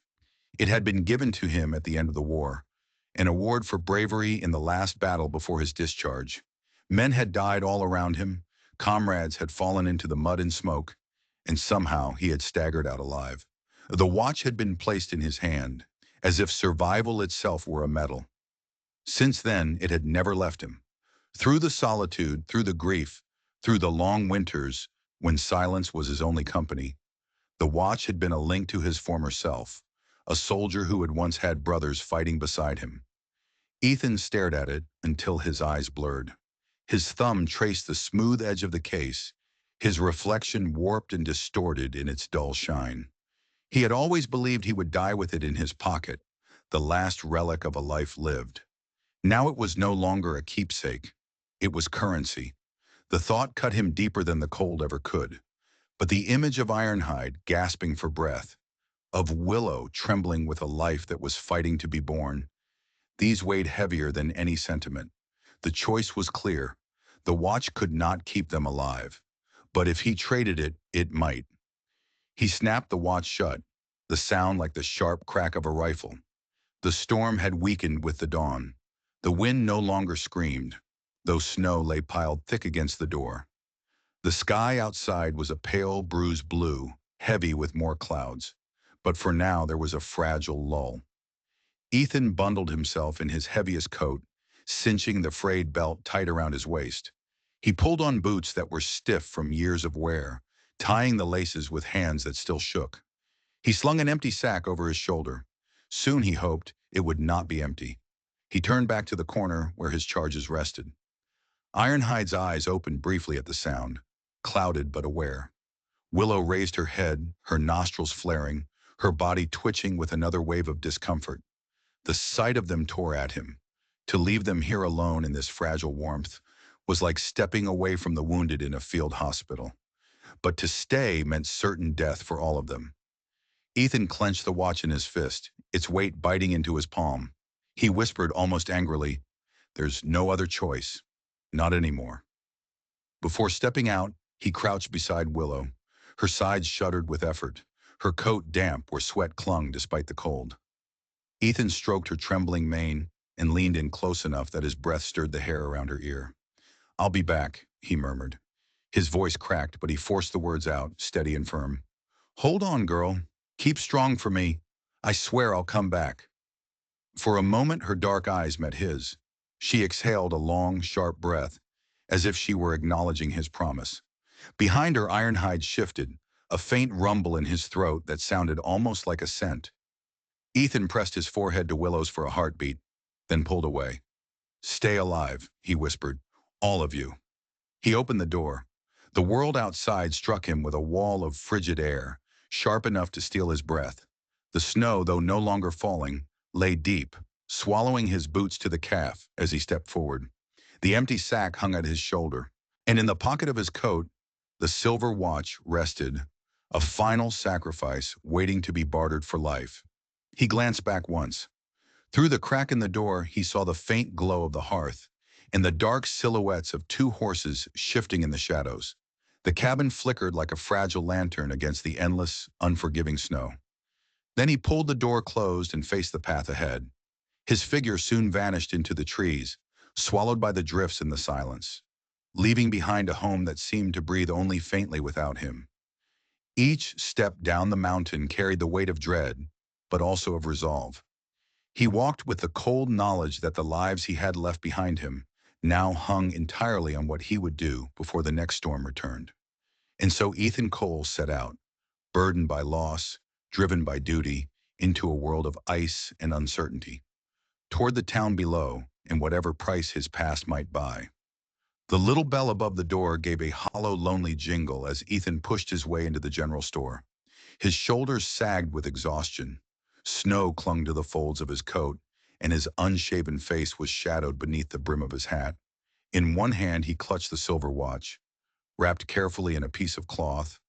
It had been given to him at the end of the war, an award for bravery in the last battle before his discharge. Men had died all around him, comrades had fallen into the mud and smoke, and somehow he had staggered out alive. The watch had been placed in his hand, as if survival itself were a medal. Since then, it had never left him. Through the solitude, through the grief, through the long winters, when silence was his only company, the watch had been a link to his former self, a soldier who had once had brothers fighting beside him. Ethan stared at it until his eyes blurred. His thumb traced the smooth edge of the case, his reflection warped and distorted in its dull shine. He had always believed he would die with it in his pocket, the last relic of a life lived. Now it was no longer a keepsake. It was currency. The thought cut him deeper than the cold ever could. But the image of Ironhide gasping for breath, of Willow trembling with a life that was fighting to be born, these weighed heavier than any sentiment. The choice was clear. The watch could not keep them alive. But if he traded it, it might. He snapped the watch shut, the sound like the sharp crack of a rifle. The storm had weakened with the dawn. The wind no longer screamed, though snow lay piled thick against the door. The sky outside was a pale, bruised blue, heavy with more clouds. But for now there was a fragile lull. Ethan bundled himself in his heaviest coat, cinching the frayed belt tight around his waist. He pulled on boots that were stiff from years of wear, tying the laces with hands that still shook. He slung an empty sack over his shoulder. Soon, he hoped, it would not be empty. He turned back to the corner where his charges rested. Ironhide's eyes opened briefly at the sound, clouded but aware. Willow raised her head, her nostrils flaring, her body twitching with another wave of discomfort. The sight of them tore at him. To leave them here alone in this fragile warmth was like stepping away from the wounded in a field hospital. But to stay meant certain death for all of them. Ethan clenched the watch in his fist, its weight biting into his palm. He whispered almost angrily, "There's no other choice. Not anymore." Before stepping out, he crouched beside Willow. Her sides shuddered with effort, her coat damp where sweat clung despite the cold. Ethan stroked her trembling mane and leaned in close enough that his breath stirred the hair around her ear. "I'll be back," he murmured. His voice cracked, but he forced the words out, steady and firm. "Hold on, girl. Keep strong for me. I swear I'll come back." For a moment, her dark eyes met his. She exhaled a long, sharp breath, as if she were acknowledging his promise. Behind her, Ironhide shifted, a faint rumble in his throat that sounded almost like a scent. Ethan pressed his forehead to Willow's for a heartbeat, then pulled away. "Stay alive," he whispered. "All of you." He opened the door. The world outside struck him with a wall of frigid air, sharp enough to steal his breath. The snow, though no longer falling, lay deep, swallowing his boots to the calf as he stepped forward. The empty sack hung at his shoulder, and in the pocket of his coat, the silver watch rested, a final sacrifice waiting to be bartered for life. He glanced back once. Through the crack in the door, he saw the faint glow of the hearth and the dark silhouettes of two horses shifting in the shadows. The cabin flickered like a fragile lantern against the endless, unforgiving snow. Then he pulled the door closed and faced the path ahead. His figure soon vanished into the trees, swallowed by the drifts in the silence, leaving behind a home that seemed to breathe only faintly without him. Each step down the mountain carried the weight of dread, but also of resolve. He walked with the cold knowledge that the lives he had left behind him now hung entirely on what he would do before the next storm returned. And so Ethan Cole set out, burdened by loss, driven by duty, into a world of ice and uncertainty, toward the town below and whatever price his past might buy. The little bell above the door gave a hollow, lonely jingle as Ethan pushed his way into the general store. His shoulders sagged with exhaustion. Snow clung to the folds of his coat, and his unshaven face was shadowed beneath the brim of his hat. In one hand, he clutched the silver watch, wrapped carefully in a piece of cloth,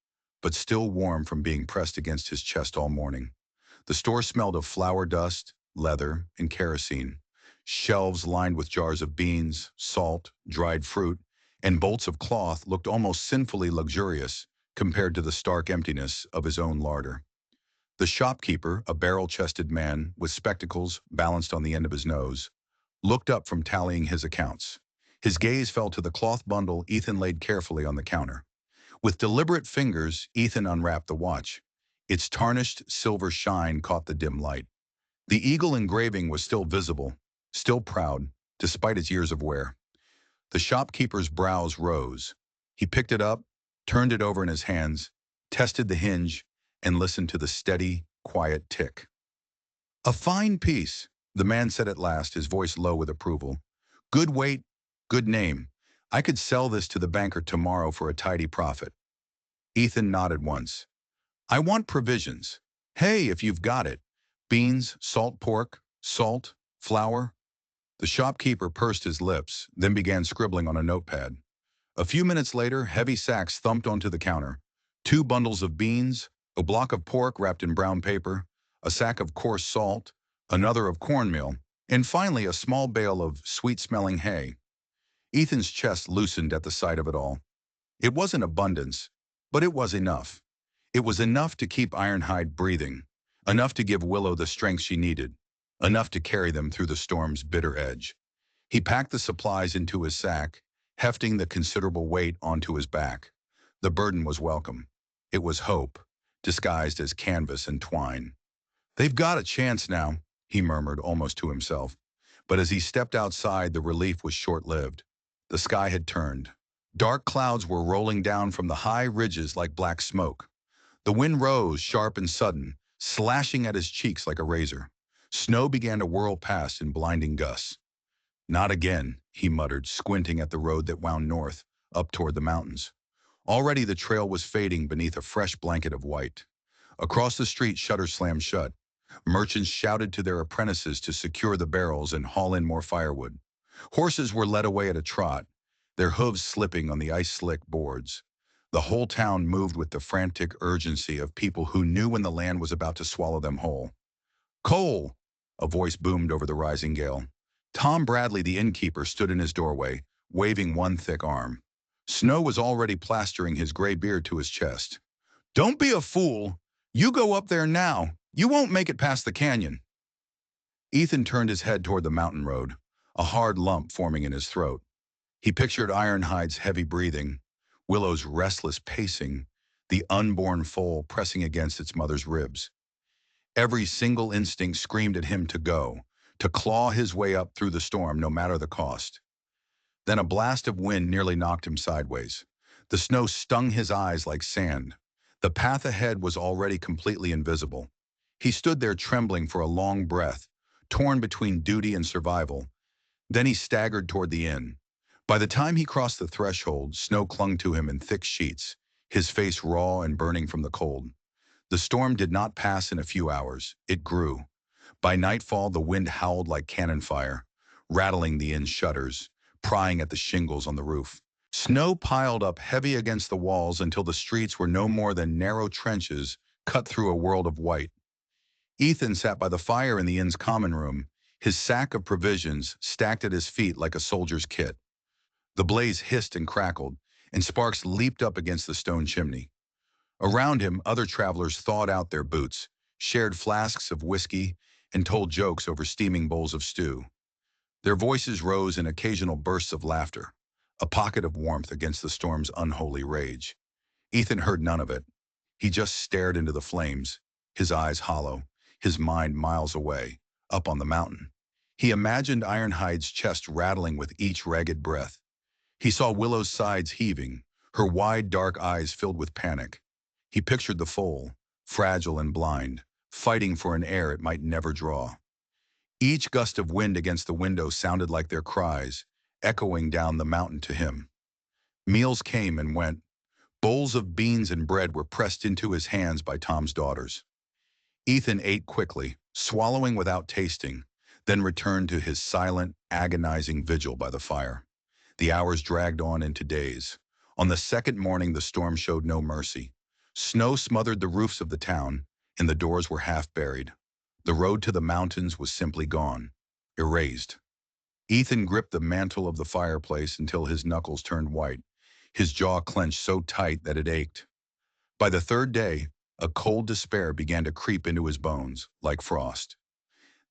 but still warm from being pressed against his chest all morning. The store smelled of flour dust, leather, and kerosene. Shelves lined with jars of beans, salt, dried fruit, and bolts of cloth looked almost sinfully luxurious compared to the stark emptiness of his own larder. The shopkeeper, a barrel-chested man with spectacles balanced on the end of his nose, looked up from tallying his accounts. His gaze fell to the cloth bundle Ethan laid carefully on the counter. With deliberate fingers, Ethan unwrapped the watch. Its tarnished silver shine caught the dim light. The eagle engraving was still visible, still proud, despite its years of wear. The shopkeeper's brows rose. He picked it up, turned it over in his hands, tested the hinge, and listened to the steady, quiet tick. "A fine piece," the man said at last, his voice low with approval. "Good weight, good name. I could sell this to the banker tomorrow for a tidy profit." Ethan nodded once. "I want provisions. Hey, if you've got it. Beans, salt pork, salt, flour." The shopkeeper pursed his lips, then began scribbling on a notepad. A few minutes later, heavy sacks thumped onto the counter. 2 bundles of beans, a block of pork wrapped in brown paper, a sack of coarse salt, another of cornmeal, and finally a small bale of sweet-smelling hay. Ethan's chest loosened at the sight of it all. It wasn't abundance, but it was enough. It was enough to keep Ironhide breathing, enough to give Willow the strength she needed, enough to carry them through the storm's bitter edge. He packed the supplies into his sack, hefting the considerable weight onto his back. The burden was welcome. It was hope, disguised as canvas and twine. "They've got a chance now," he murmured almost to himself. But as he stepped outside, the relief was short-lived. The sky had turned. Dark clouds were rolling down from the high ridges like black smoke. The wind rose, sharp and sudden, slashing at his cheeks like a razor. Snow began to whirl past in blinding gusts. "Not again," he muttered, squinting at the road that wound north, up toward the mountains. Already the trail was fading beneath a fresh blanket of white. Across the street, shutters slammed shut. Merchants shouted to their apprentices to secure the barrels and haul in more firewood. Horses were led away at a trot, their hooves slipping on the ice-slick boards. The whole town moved with the frantic urgency of people who knew when the land was about to swallow them whole. "Cole!" A voice boomed over the rising gale. Tom Bradley, the innkeeper, stood in his doorway, waving one thick arm. Snow was already plastering his gray beard to his chest. "Don't be a fool! You go up there now! You won't make it past the canyon!" Ethan turned his head toward the mountain road, a hard lump forming in his throat. He pictured Ironhide's heavy breathing, Willow's restless pacing, the unborn foal pressing against its mother's ribs. Every single instinct screamed at him to go, to claw his way up through the storm no matter the cost. Then a blast of wind nearly knocked him sideways. The snow stung his eyes like sand. The path ahead was already completely invisible. He stood there trembling for a long breath, torn between duty and survival. Then he staggered toward the inn. By the time he crossed the threshold, snow clung to him in thick sheets, his face raw and burning from the cold. The storm did not pass in a few hours. It grew. By nightfall, the wind howled like cannon fire, rattling the inn's shutters, prying at the shingles on the roof. Snow piled up heavy against the walls until the streets were no more than narrow trenches cut through a world of white. Ethan sat by the fire in the inn's common room, his sack of provisions stacked at his feet like a soldier's kit. The blaze hissed and crackled, and sparks leaped up against the stone chimney. Around him, other travelers thawed out their boots, shared flasks of whiskey, and told jokes over steaming bowls of stew. Their voices rose in occasional bursts of laughter, a pocket of warmth against the storm's unholy rage. Ethan heard none of it. He just stared into the flames, his eyes hollow, his mind miles away, up on the mountain. He imagined Ironhide's chest rattling with each ragged breath. He saw Willow's sides heaving, her wide, dark eyes filled with panic. He pictured the foal, fragile and blind, fighting for an air it might never draw. Each gust of wind against the window sounded like their cries, echoing down the mountain to him. Meals came and went. Bowls of beans and bread were pressed into his hands by Tom's daughters. Ethan ate quickly, swallowing without tasting, then returned to his silent, agonizing vigil by the fire. The hours dragged on into days. On the second morning, the storm showed no mercy. Snow smothered the roofs of the town, and the doors were half buried. The road to the mountains was simply gone, erased. Ethan gripped the mantle of the fireplace until his knuckles turned white, his jaw clenched so tight that it ached. By the third day, a cold despair began to creep into his bones, like frost.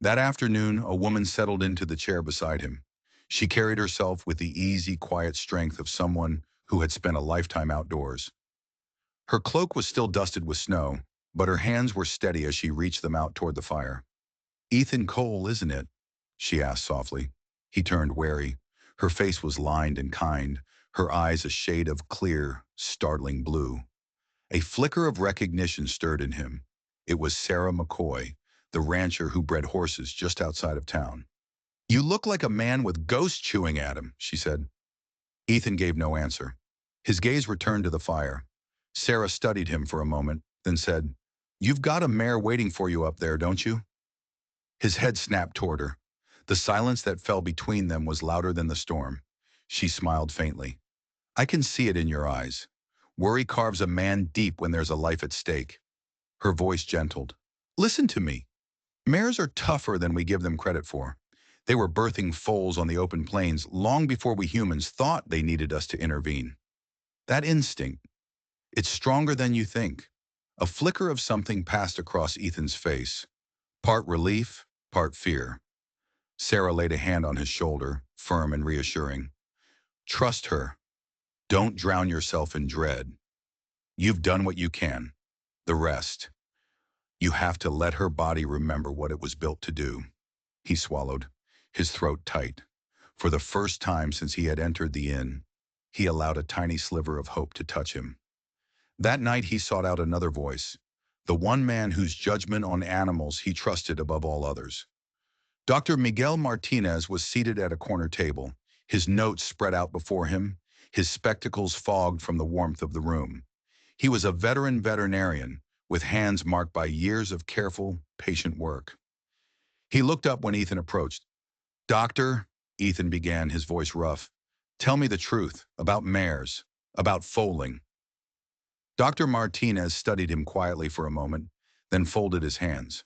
That afternoon, a woman settled into the chair beside him. She carried herself with the easy, quiet strength of someone who had spent a lifetime outdoors. Her cloak was still dusted with snow, but her hands were steady as she reached them out toward the fire. "Ethan Cole, isn't it?" she asked softly. He turned wary. Her face was lined and kind, her eyes a shade of clear, startling blue. A flicker of recognition stirred in him. It was Sarah McCoy, the rancher who bred horses just outside of town. "You look like a man with ghosts chewing at him," she said. Ethan gave no answer. His gaze returned to the fire. Sarah studied him for a moment, then said, "You've got a mare waiting for you up there, don't you?" His head snapped toward her. The silence that fell between them was louder than the storm. She smiled faintly. "I can see it in your eyes. Worry carves a man deep when there's a life at stake." Her voice gentled. "Listen to me. Mares are tougher than we give them credit for. They were birthing foals on the open plains long before we humans thought they needed us to intervene. That instinct, it's stronger than you think." A flicker of something passed across Ethan's face, part relief, part fear. Sarah laid a hand on his shoulder, firm and reassuring. "Trust her. Don't drown yourself in dread. You've done what you can. The rest, you have to let her body remember what it was built to do." He swallowed, his throat tight. For the first time since he had entered the inn, he allowed a tiny sliver of hope to touch him. That night he sought out another voice, the one man whose judgment on animals he trusted above all others. Dr. Miguel Martinez was seated at a corner table, his notes spread out before him, his spectacles fogged from the warmth of the room. He was a veteran veterinarian, with hands marked by years of careful, patient work. He looked up when Ethan approached. "Doctor," Ethan began, his voice rough, "tell me the truth about mares, about foaling." Dr. Martinez studied him quietly for a moment, then folded his hands.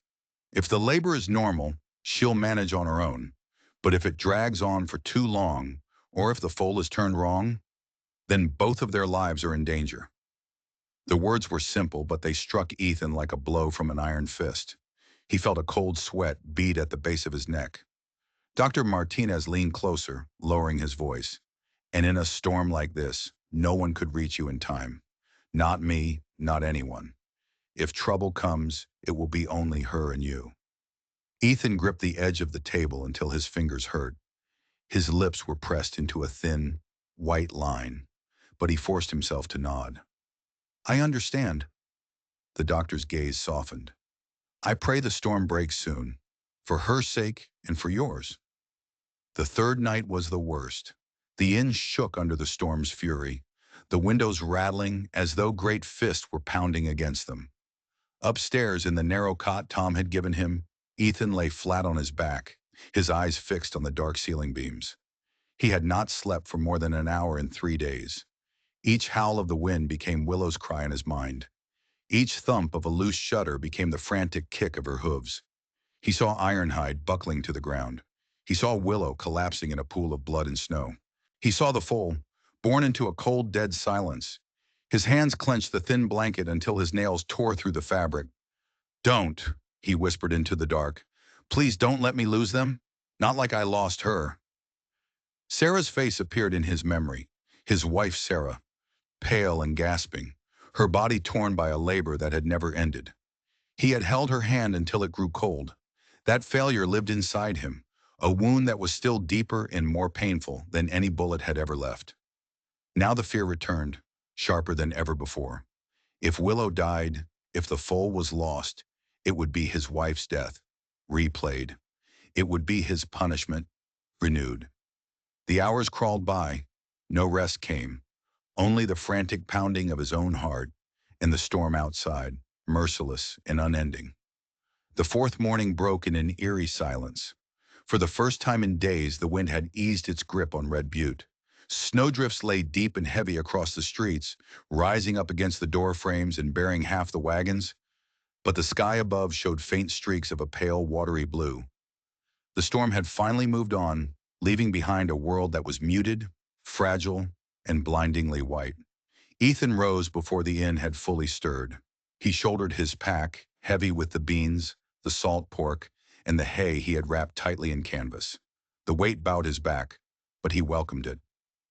If the labor is normal, she'll manage on her own. But if it drags on for too long, or if the foal is turned wrong, then both of their lives are in danger. The words were simple, but they struck Ethan like a blow from an iron fist. He felt a cold sweat bead at the base of his neck. Dr. Martinez leaned closer, lowering his voice. And in a storm like this, no one could reach you in time. Not me, not anyone. If trouble comes, it will be only her and you. Ethan gripped the edge of the table until his fingers hurt. His lips were pressed into a thin, white line, but he forced himself to nod. I understand. The doctor's gaze softened. I pray the storm breaks soon, for her sake and for yours. The third night was the worst. The inn shook under the storm's fury, the windows rattling as though great fists were pounding against them. Upstairs in the narrow cot Tom had given him, Ethan lay flat on his back, his eyes fixed on the dark ceiling beams. He had not slept for more than an hour in 3 days. Each howl of the wind became Willow's cry in his mind. Each thump of a loose shutter became the frantic kick of her hooves. He saw Ironhide buckling to the ground. He saw Willow collapsing in a pool of blood and snow. He saw the foal, born into a cold, dead silence. His hands clenched the thin blanket until his nails tore through the fabric. Don't, he whispered into the dark. Please don't let me lose them. Not like I lost her. Sarah's face appeared in his memory. His wife, Sarah, pale and gasping, her body torn by a labor that had never ended. He had held her hand until it grew cold. That failure lived inside him, a wound that was still deeper and more painful than any bullet had ever left. Now the fear returned, sharper than ever before. If Willow died, if the foal was lost, it would be his wife's death, replayed. It would be his punishment, renewed. The hours crawled by. No rest came. Only the frantic pounding of his own heart and the storm outside, merciless and unending. The fourth morning broke in an eerie silence. For the first time in days, the wind had eased its grip on Red Butte. Snowdrifts lay deep and heavy across the streets, rising up against the door frames and bearing half the wagons, but the sky above showed faint streaks of a pale, watery blue. The storm had finally moved on, leaving behind a world that was muted, fragile, and blindingly white. Ethan rose before the inn had fully stirred. He shouldered his pack, heavy with the beans, the salt pork, and the hay he had wrapped tightly in canvas. The weight bowed his back, but he welcomed it.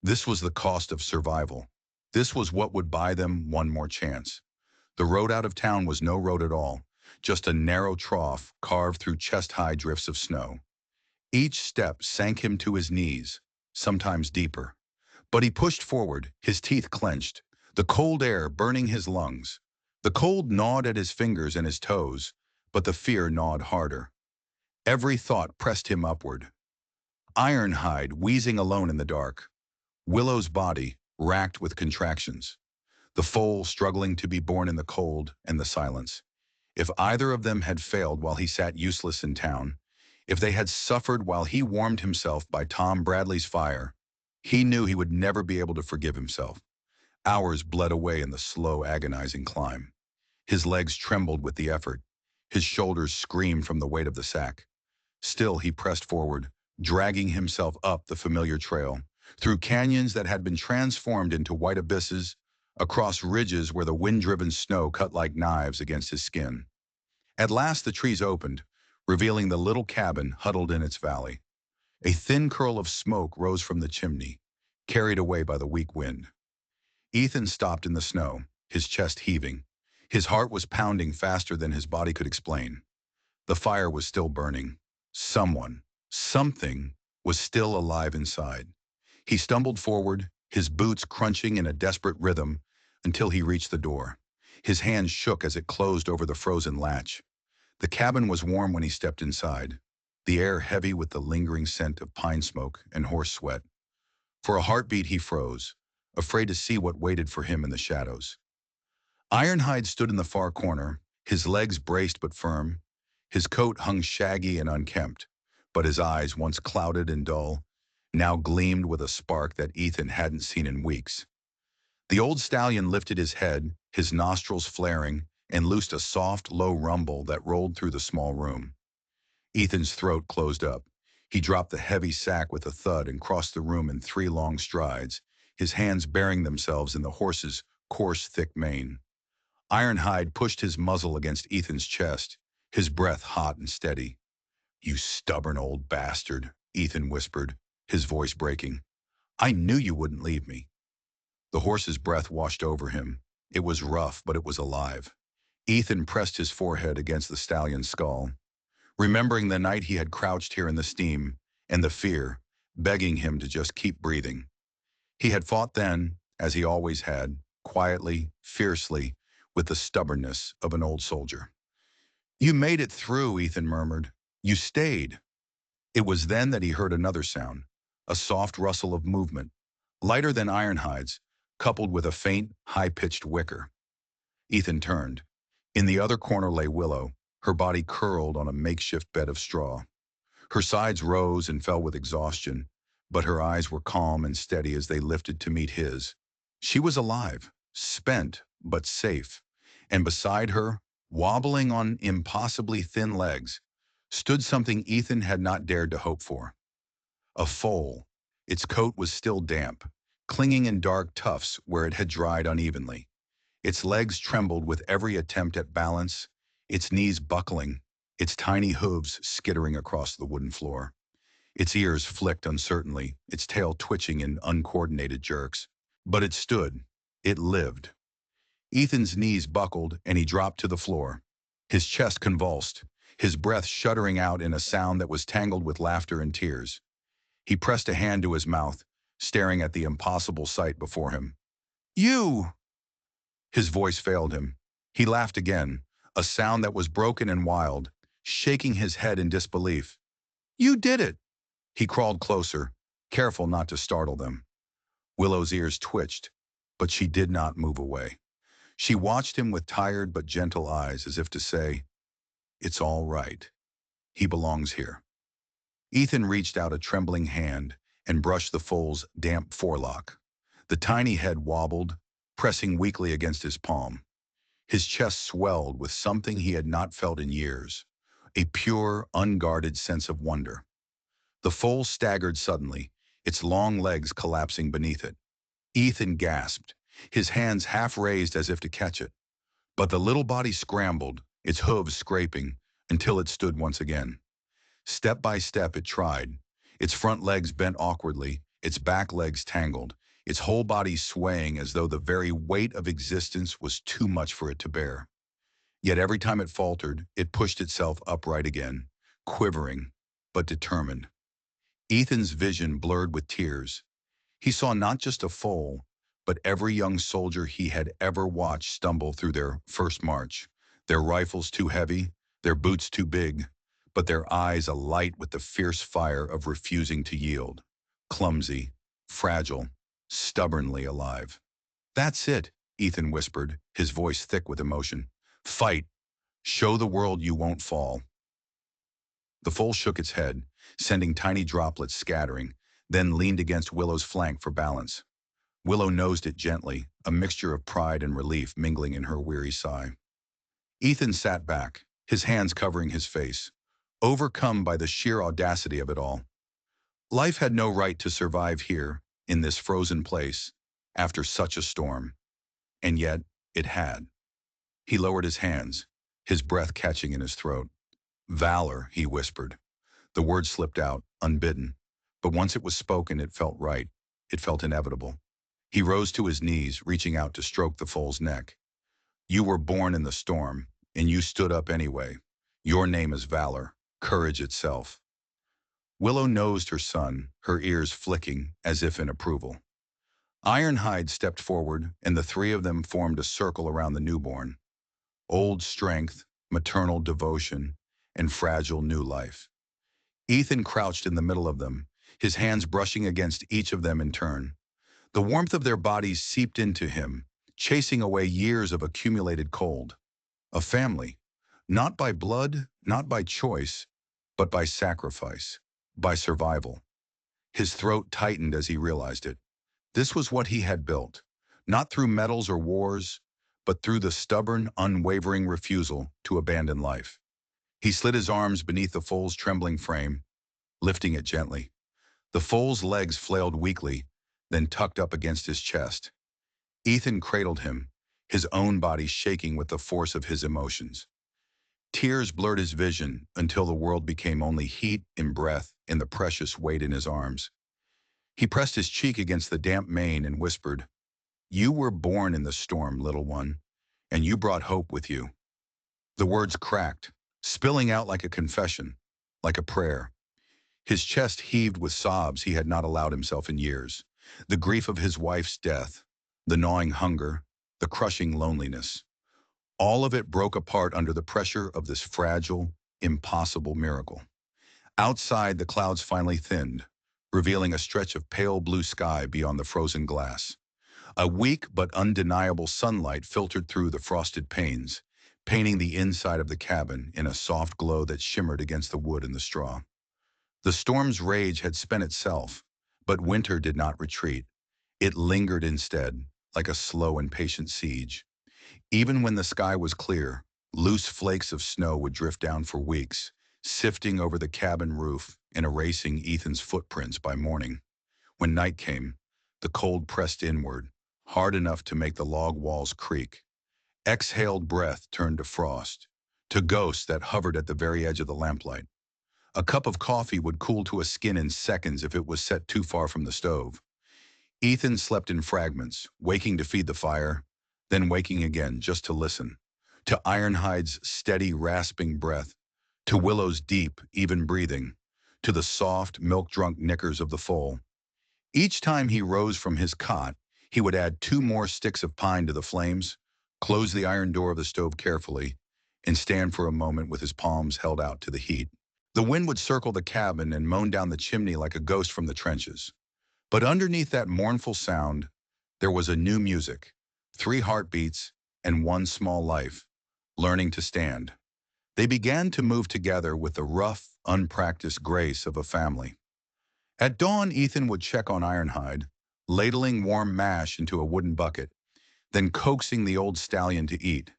This was the cost of survival. This was what would buy them one more chance. The road out of town was no road at all, just a narrow trough carved through chest-high drifts of snow. Each step sank him to his knees, sometimes deeper. But he pushed forward, his teeth clenched, the cold air burning his lungs. The cold gnawed at his fingers and his toes, but the fear gnawed harder. Every thought pressed him upward. Ironhide wheezing alone in the dark. Willow's body racked with contractions. The foal struggling to be born in the cold and the silence. If either of them had failed while he sat useless in town, if they had suffered while he warmed himself by Tom Bradley's fire, he knew he would never be able to forgive himself. Hours bled away in the slow, agonizing climb. His legs trembled with the effort. His shoulders screamed from the weight of the sack. Still, he pressed forward, dragging himself up the familiar trail, through canyons that had been transformed into white abysses, across ridges where the wind-driven snow cut like knives against his skin. At last the trees opened, revealing the little cabin huddled in its valley. A thin curl of smoke rose from the chimney, carried away by the weak wind. Ethan stopped in the snow, his chest heaving. His heart was pounding faster than his body could explain. The fire was still burning. Someone, something, was still alive inside. He stumbled forward, his boots crunching in a desperate rhythm, until he reached the door. His hand shook as it closed over the frozen latch. The cabin was warm when he stepped inside, the air heavy with the lingering scent of pine smoke and horse sweat. For a heartbeat he froze, afraid to see what waited for him in the shadows. Ironhide stood in the far corner, his legs braced but firm. His coat hung shaggy and unkempt, but his eyes, once clouded and dull, now gleamed with a spark that Ethan hadn't seen in weeks. The old stallion lifted his head, his nostrils flaring, and loosed a soft, low rumble that rolled through the small room. Ethan's throat closed up. He dropped the heavy sack with a thud and crossed the room in 3 long strides, his hands burying themselves in the horse's coarse, thick mane. Ironhide pushed his muzzle against Ethan's chest, his breath hot and steady. "You stubborn old bastard," Ethan whispered, his voice breaking. "I knew you wouldn't leave me." The horse's breath washed over him. It was rough, but it was alive. Ethan pressed his forehead against the stallion's skull, remembering the night he had crouched here in the steam, and the fear, begging him to just keep breathing. He had fought then, as he always had, quietly, fiercely, with the stubbornness of an old soldier. "You made it through," Ethan murmured. "You stayed." It was then that he heard another sound, a soft rustle of movement, lighter than Ironhide's, coupled with a faint, high-pitched whicker. Ethan turned. In the other corner lay Willow, her body curled on a makeshift bed of straw. Her sides rose and fell with exhaustion, but her eyes were calm and steady as they lifted to meet his. She was alive, spent, but safe, and beside her, wobbling on impossibly thin legs, stood something Ethan had not dared to hope for. A foal. Its coat was still damp, clinging in dark tufts where it had dried unevenly. Its legs trembled with every attempt at balance, its knees buckling, its tiny hooves skittering across the wooden floor. Its ears flicked uncertainly, its tail twitching in uncoordinated jerks. But it stood. It lived. Ethan's knees buckled and he dropped to the floor. His chest convulsed, his breath shuddering out in a sound that was tangled with laughter and tears. He pressed a hand to his mouth, staring at the impossible sight before him. "You!" His voice failed him. He laughed again, a sound that was broken and wild, shaking his head in disbelief. "You did it!" He crawled closer, careful not to startle them. Willow's ears twitched, but she did not move away. She watched him with tired but gentle eyes as if to say, "It's all right. He belongs here." Ethan reached out a trembling hand and brushed the foal's damp forelock. The tiny head wobbled, pressing weakly against his palm. His chest swelled with something he had not felt in years, a pure, unguarded sense of wonder. The foal staggered suddenly, its long legs collapsing beneath it. Ethan gasped, his hands half raised as if to catch it. But the little body scrambled, its hooves scraping, until it stood once again. Step by step it tried, its front legs bent awkwardly, its back legs tangled, its whole body swaying as though the very weight of existence was too much for it to bear. Yet every time it faltered, it pushed itself upright again, quivering, but determined. Ethan's vision blurred with tears. He saw not just a foal, but every young soldier he had ever watched stumble through their first march, their rifles too heavy, their boots too big, but their eyes alight with the fierce fire of refusing to yield. Clumsy, fragile, stubbornly alive. "That's it," Ethan whispered, his voice thick with emotion. "Fight. Show the world you won't fall." The foal shook its head, sending tiny droplets scattering, then leaned against Willow's flank for balance. Willow nosed it gently, a mixture of pride and relief mingling in her weary sigh. Ethan sat back, his hands covering his face, overcome by the sheer audacity of it all. Life had no right to survive here, in this frozen place, after such a storm. And yet, it had. He lowered his hands, his breath catching in his throat. "Valor," he whispered. The word slipped out, unbidden. But once it was spoken, it felt right. It felt inevitable. He rose to his knees, reaching out to stroke the foal's neck. "You were born in the storm, and you stood up anyway. Your name is Valor, courage itself." Willow nosed her son, her ears flicking as if in approval. Ironhide stepped forward, and the three of them formed a circle around the newborn. Old strength, maternal devotion, and fragile new life. Ethan crouched in the middle of them, his hands brushing against each of them in turn. The warmth of their bodies seeped into him, chasing away years of accumulated cold. A family, not by blood, not by choice, but by sacrifice, by survival. His throat tightened as he realized it. This was what he had built. not through medals or wars, but through the stubborn, unwavering refusal to abandon life. He slid his arms beneath the foal's trembling frame, lifting it gently. The foal's legs flailed weakly, then tucked up against his chest. Ethan cradled him, his own body shaking with the force of his emotions. Tears blurred his vision until the world became only heat and breath in the precious weight in his arms. He pressed his cheek against the damp mane and whispered, "You were born in the storm, little one, and you brought hope with you." The words cracked, spilling out like a confession, like a prayer. His chest heaved with sobs he had not allowed himself in years. The grief of his wife's death, the gnawing hunger, the crushing loneliness. All of it broke apart under the pressure of this fragile, impossible miracle. Outside, the clouds finally thinned, revealing a stretch of pale blue sky beyond the frozen glass. A weak but undeniable sunlight filtered through the frosted panes, painting the inside of the cabin in a soft glow that shimmered against the wood and the straw. The storm's rage had spent itself, but winter did not retreat. It lingered instead, like a slow and patient siege. Even when the sky was clear, loose flakes of snow would drift down for weeks, sifting over the cabin roof and erasing Ethan's footprints by morning. When night came, the cold pressed inward, hard enough to make the log walls creak. Exhaled breath turned to frost, to ghosts that hovered at the very edge of the lamplight. A cup of coffee would cool to a skin in seconds if it was set too far from the stove. Ethan slept in fragments, waking to feed the fire, then waking again just to listen. To Ironhide's steady, rasping breath, to Willow's deep, even breathing, to the soft, milk-drunk nickers of the foal. Each time he rose from his cot, he would add 2 more sticks of pine to the flames, close the iron door of the stove carefully, and stand for a moment with his palms held out to the heat. The wind would circle the cabin and moan down the chimney like a ghost from the trenches. But underneath that mournful sound, there was a new music, 3 heartbeats and one small life, learning to stand. They began to move together with the rough, unpracticed grace of a family. At dawn, Ethan would check on Ironhide, ladling warm mash into a wooden bucket, then coaxing the old stallion to eat.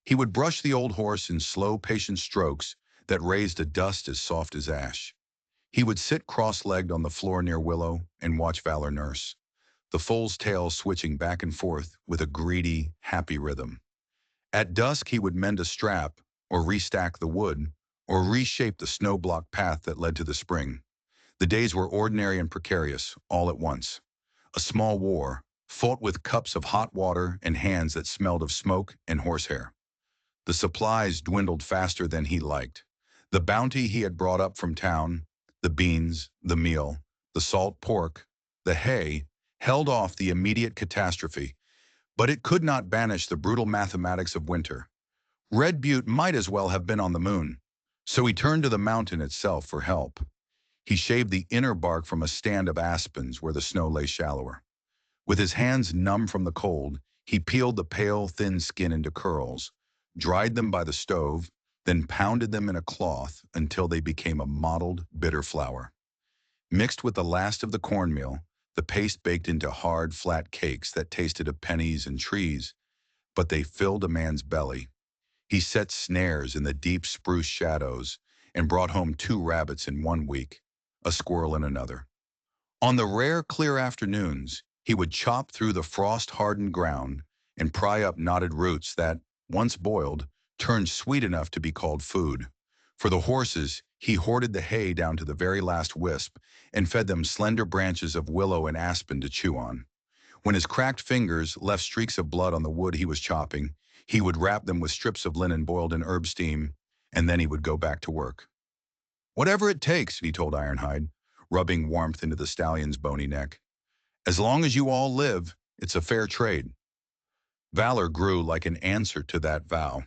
He would brush the old horse in slow, patient strokes that raised a dust as soft as ash. He would sit cross-legged on the floor near Willow and watch Valor nurse, the foal's tail switching back and forth with a greedy, happy rhythm. At dusk, he would mend a strap, or restack the wood, or reshape the snow-blocked path that led to the spring. The days were ordinary and precarious, all at once. A small war, fought with cups of hot water and hands that smelled of smoke and horsehair. The supplies dwindled faster than he liked. The bounty he had brought up from town, the beans, the meal, the salt pork, the hay, held off the immediate catastrophe, but it could not banish the brutal mathematics of winter. Red Butte might as well have been on the moon, so he turned to the mountain itself for help. He shaved the inner bark from a stand of aspens where the snow lay shallower. With his hands numb from the cold, he peeled the pale, thin skin into curls, dried them by the stove, then pounded them in a cloth until they became a mottled, bitter flour. Mixed with the last of the cornmeal, the paste baked into hard, flat cakes that tasted of pennies and trees, but they filled a man's belly. He set snares in the deep spruce shadows and brought home 2 rabbits in one week, a squirrel in another. On the rare, clear afternoons, he would chop through the frost-hardened ground and pry up knotted roots that, once boiled, turned sweet enough to be called food. For the horses, he hoarded the hay down to the very last wisp and fed them slender branches of willow and aspen to chew on. When his cracked fingers left streaks of blood on the wood he was chopping, he would wrap them with strips of linen boiled in herb steam, and then he would go back to work. "Whatever it takes," he told Ironhide, rubbing warmth into the stallion's bony neck. "As long as you all live, it's a fair trade." Valor grew like an answer to that vow.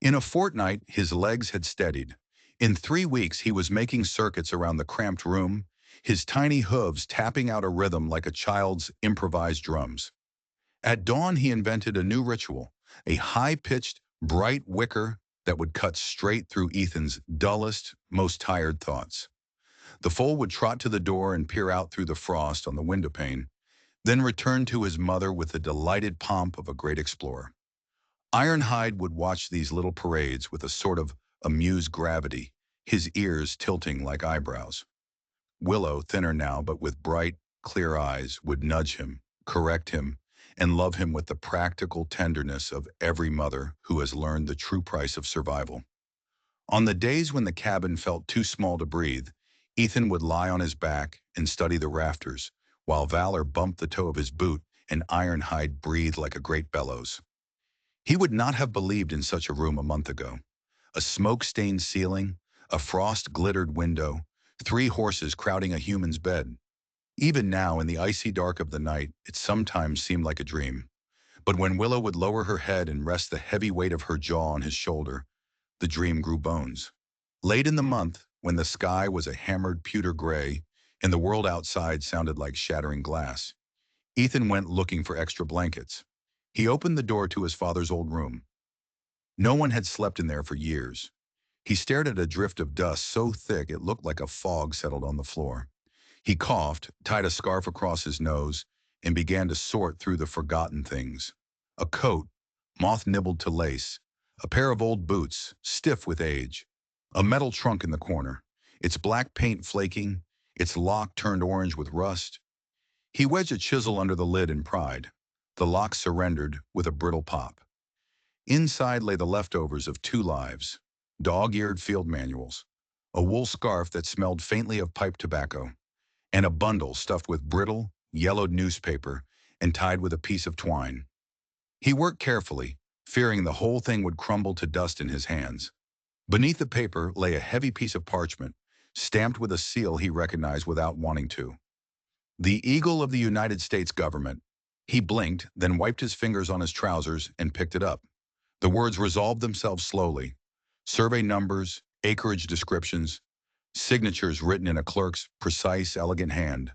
In a fortnight, his legs had steadied. In 3 weeks, he was making circuits around the cramped room, his tiny hooves tapping out a rhythm like a child's improvised drums. At dawn, he invented a new ritual, a high-pitched, bright wicker that would cut straight through Ethan's dullest, most tired thoughts. The foal would trot to the door and peer out through the frost on the windowpane, then returned to his mother with the delighted pomp of a great explorer. Ironhide would watch these little parades with a sort of amused gravity, his ears tilting like eyebrows. Willow, thinner now but with bright, clear eyes, would nudge him, correct him, and love him with the practical tenderness of every mother who has learned the true price of survival. On the days when the cabin felt too small to breathe, Ethan would lie on his back and study the rafters, while Valor bumped the toe of his boot and Ironhide breathed like a great bellows. He would not have believed in such a room a month ago. A smoke-stained ceiling, a frost-glittered window, three horses crowding a human's bed. Even now, in the icy dark of the night, it sometimes seemed like a dream. But when Willow would lower her head and rest the heavy weight of her jaw on his shoulder, the dream grew bones. Late in the month, when the sky was a hammered pewter gray and the world outside sounded like shattering glass, Ethan went looking for extra blankets. He opened the door to his father's old room. No one had slept in there for years. He stared at a drift of dust so thick it looked like a fog settled on the floor. He coughed, tied a scarf across his nose, and began to sort through the forgotten things. A coat, moth-nibbled to lace, a pair of old boots, stiff with age, a metal trunk in the corner, its black paint flaking, its lock turned orange with rust. He wedged a chisel under the lid in pride. The lock surrendered with a brittle pop. Inside lay the leftovers of two lives, dog-eared field manuals, a wool scarf that smelled faintly of pipe tobacco, and a bundle stuffed with brittle, yellowed newspaper and tied with a piece of twine. He worked carefully, fearing the whole thing would crumble to dust in his hands. Beneath the paper lay a heavy piece of parchment, stamped with a seal he recognized without wanting to. The Eagle of the United States government. He blinked, then wiped his fingers on his trousers and picked it up. The words resolved themselves slowly. Survey numbers, acreage descriptions, signatures written in a clerk's precise, elegant hand.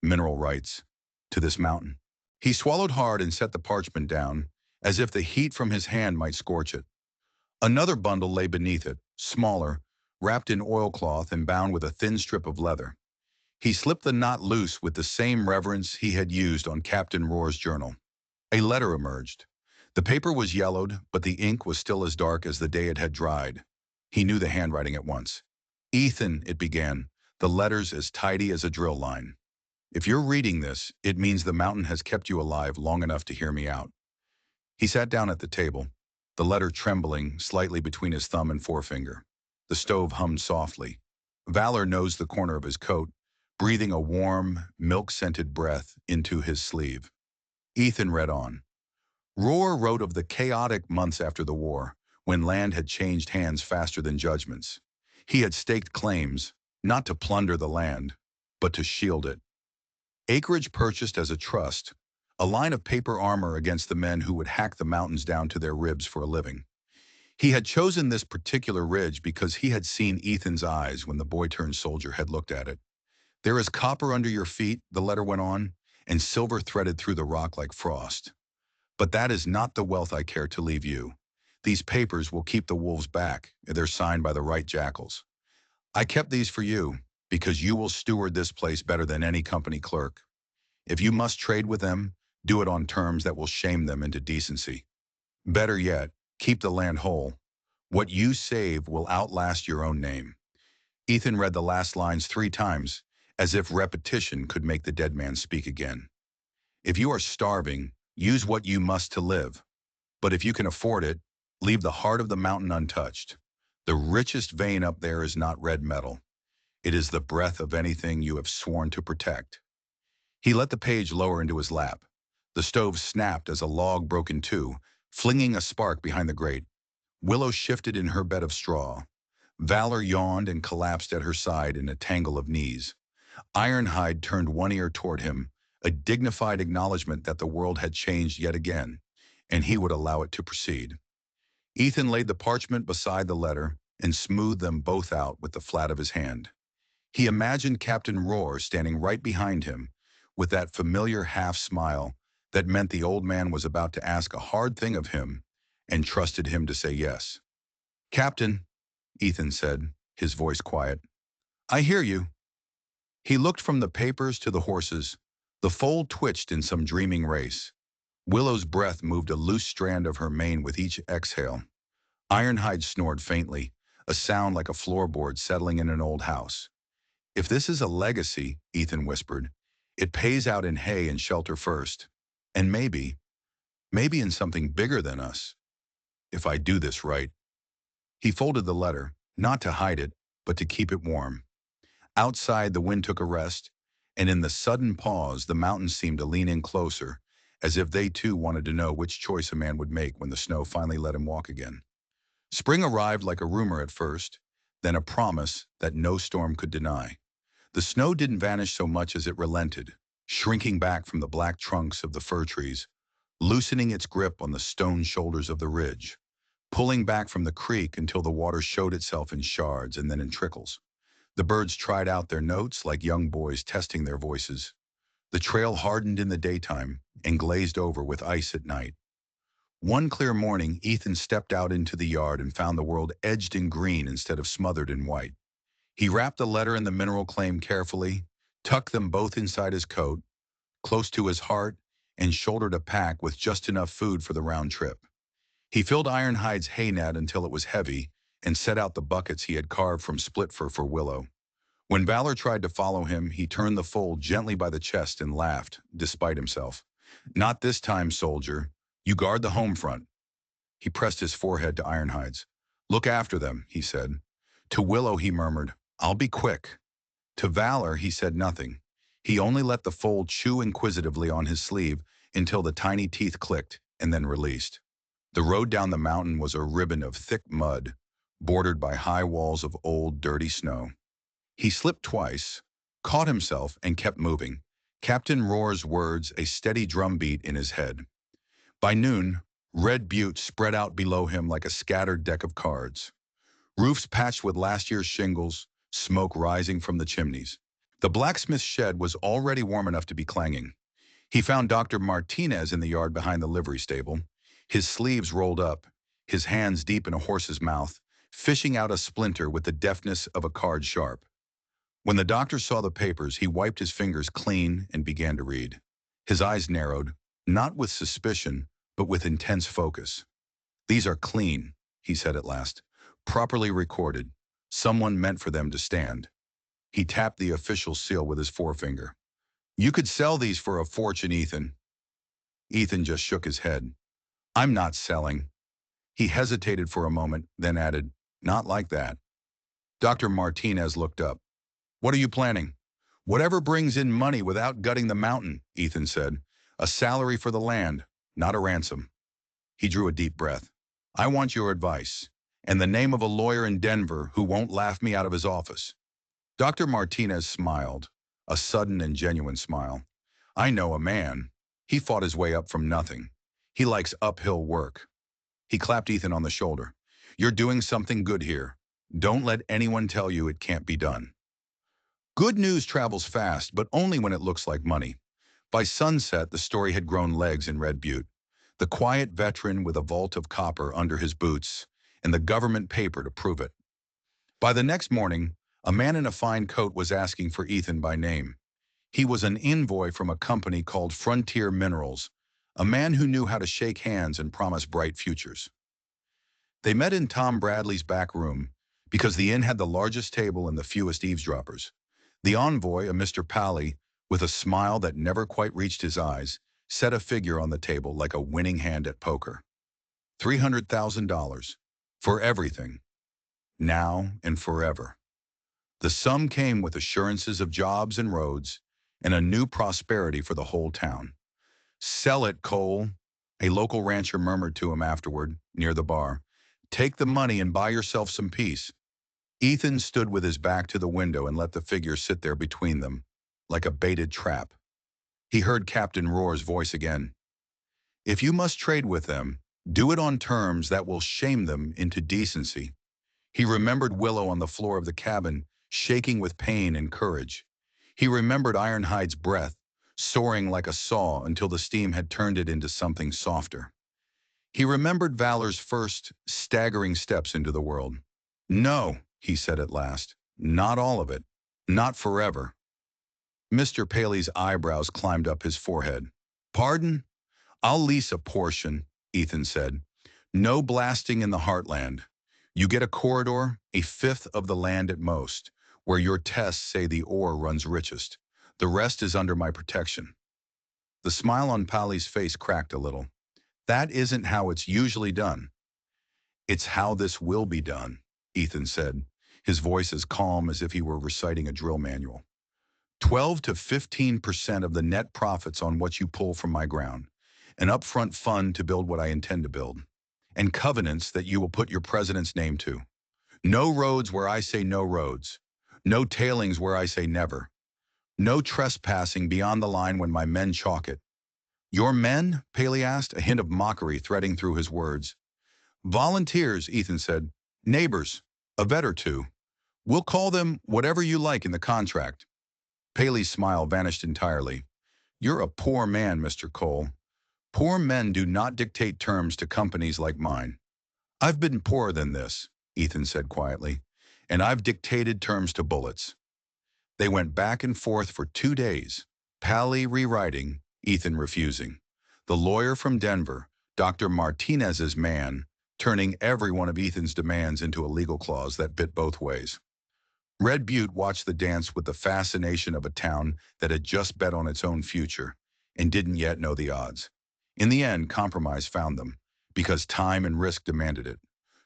Mineral rights. To this mountain. He swallowed hard and set the parchment down, as if the heat from his hand might scorch it. Another bundle lay beneath it, smaller, wrapped in oilcloth and bound with a thin strip of leather. He slipped the knot loose with the same reverence he had used on Captain Rohr's journal. A letter emerged. The paper was yellowed, but the ink was still as dark as the day it had dried. He knew the handwriting at once. Ethan, it began, the letters as tidy as a drill line. If you're reading this, it means the mountain has kept you alive long enough to hear me out. He sat down at the table, the letter trembling slightly between his thumb and forefinger. The stove hummed softly. Valor nosed the corner of his coat, breathing a warm, milk-scented breath into his sleeve. Ethan read on. Rohr wrote of the chaotic months after the war, when land had changed hands faster than judgments. He had staked claims, not to plunder the land, but to shield it. Acreage purchased as a trust, a line of paper armor against the men who would hack the mountains down to their ribs for a living. He had chosen this particular ridge because he had seen Ethan's eyes when the boy-turned-soldier had looked at it. There is copper under your feet, the letter went on, and silver threaded through the rock like frost. But that is not the wealth I care to leave you. These papers will keep the wolves back, if they're signed by the right jackals. I kept these for you, because you will steward this place better than any company clerk. If you must trade with them, do it on terms that will shame them into decency. Better yet, keep the land whole. What you save will outlast your own name. Ethan read the last lines 3 times, as if repetition could make the dead man speak again. If you are starving, use what you must to live. But if you can afford it, leave the heart of the mountain untouched. The richest vein up there is not red metal. It is the breath of anything you have sworn to protect. He let the page lower into his lap. The stove snapped as a log broke in two, flinging a spark behind the grate. Willow shifted in her bed of straw. Valor yawned and collapsed at her side in a tangle of knees. Ironhide turned one ear toward him, a dignified acknowledgement that the world had changed yet again, and he would allow it to proceed. Ethan laid the parchment beside the letter and smoothed them both out with the flat of his hand. He imagined Captain Rohr standing right behind him, with that familiar half-smile that meant the old man was about to ask a hard thing of him and trusted him to say yes. "Captain," Ethan said, his voice quiet, "I hear you." He looked from the papers to the horses. The foal twitched in some dreaming race. Willow's breath moved a loose strand of her mane with each exhale. Ironhide snored faintly, a sound like a floorboard settling in an old house. If this is a legacy, Ethan whispered, it pays out in hay and shelter first. And maybe in something bigger than us, if I do this right. He folded the letter, not to hide it, but to keep it warm. Outside, the wind took a rest, and in the sudden pause, the mountains seemed to lean in closer, as if they too wanted to know which choice a man would make when the snow finally let him walk again. Spring arrived like a rumor at first, then a promise that no storm could deny. The snow didn't vanish so much as it relented, shrinking back from the black trunks of the fir trees, loosening its grip on the stone shoulders of the ridge, pulling back from the creek until the water showed itself in shards and then in trickles. The birds tried out their notes like young boys testing their voices. The trail hardened in the daytime and glazed over with ice at night. One clear morning, Ethan stepped out into the yard and found the world edged in green instead of smothered in white. He wrapped the letter and the mineral claim carefully, tucked them both inside his coat, close to his heart, and shouldered a pack with just enough food for the round trip. He filled Ironhide's hay net until it was heavy and set out the buckets he had carved from split fur for Willow. When Valor tried to follow him, he turned the foal gently by the chest and laughed, despite himself. Not this time, soldier. You guard the home front. He pressed his forehead to Ironhide's. Look after them, he said. To Willow, he murmured, I'll be quick. To Valor, he said nothing. He only let the foal chew inquisitively on his sleeve until the tiny teeth clicked and then released. The road down the mountain was a ribbon of thick mud, bordered by high walls of old, dirty snow. He slipped twice, caught himself, and kept moving, Captain Roar's words a steady drumbeat in his head. By noon, Red Butte spread out below him like a scattered deck of cards. Roofs patched with last year's shingles, smoke rising from the chimneys. The blacksmith's shed was already warm enough to be clanging. He found Dr. Martinez in the yard behind the livery stable, his sleeves rolled up, his hands deep in a horse's mouth, fishing out a splinter with the deftness of a card sharp. When the doctor saw the papers, he wiped his fingers clean and began to read. His eyes narrowed, not with suspicion, but with intense focus. These are clean, he said at last. Properly recorded. Someone meant for them to stand. He tapped the official seal with his forefinger. You could sell these for a fortune, Ethan. Ethan just shook his head. I'm not selling. He hesitated for a moment, then added, not like that. Dr. Martinez looked up. What are you planning? Whatever brings in money without gutting the mountain, Ethan said. A salary for the land, not a ransom. He drew a deep breath. I want your advice, and the name of a lawyer in Denver who won't laugh me out of his office. Dr. Martinez smiled, a sudden and genuine smile. I know a man. He fought his way up from nothing. He likes uphill work. He clapped Ethan on the shoulder. You're doing something good here. Don't let anyone tell you it can't be done. Good news travels fast, but only when it looks like money. By sunset, the story had grown legs in Red Butte. The quiet veteran with a vault of copper under his boots, and the government paper to prove it. By the next morning, a man in a fine coat was asking for Ethan by name. He was an envoy from a company called Frontier Minerals, a man who knew how to shake hands and promise bright futures. They met in Tom Bradley's back room because the inn had the largest table and the fewest eavesdroppers. The envoy, a Mr. Pally, with a smile that never quite reached his eyes, set a figure on the table like a winning hand at poker. $300,000. For everything. Now and forever. The sum came with assurances of jobs and roads and a new prosperity for the whole town. Sell it, Cole, a local rancher murmured to him afterward, near the bar. Take the money and buy yourself some peace. Ethan stood with his back to the window and let the figure sit there between them, like a baited trap. He heard Captain Roar's voice again. If you must trade with them, do it on terms that will shame them into decency. He remembered Willow on the floor of the cabin, shaking with pain and courage. He remembered Ironhide's breath, soaring like a saw until the steam had turned it into something softer. He remembered Valor's first, staggering steps into the world. No, he said at last, not all of it, not forever. Mr. Paley's eyebrows climbed up his forehead. Pardon? I'll lease a portion, Ethan said. No blasting in the heartland. You get a corridor, a fifth of the land at most, where your tests say the ore runs richest. The rest is under my protection. The smile on Paley's face cracked a little. That isn't how it's usually done. It's how this will be done, Ethan said, his voice as calm as if he were reciting a drill manual. 12 to 15% of the net profits on what you pull from my ground, an upfront fund to build what I intend to build, and covenants that you will put your president's name to. No roads where I say no roads. No tailings where I say never. No trespassing beyond the line when my men chalk it. Your men? Paley asked, a hint of mockery threading through his words. Volunteers, Ethan said. Neighbors. A vet or two. We'll call them whatever you like in the contract. Paley's smile vanished entirely. You're a poor man, Mr. Cole. Poor men do not dictate terms to companies like mine. I've been poorer than this, Ethan said quietly, and I've dictated terms to bullets. They went back and forth for 2 days, Paley rewriting, Ethan refusing. The lawyer from Denver, Dr. Martinez's man, turning every one of Ethan's demands into a legal clause that bit both ways. Red Butte watched the dance with the fascination of a town that had just bet on its own future and didn't yet know the odds. In the end, compromise found them, because time and risk demanded it.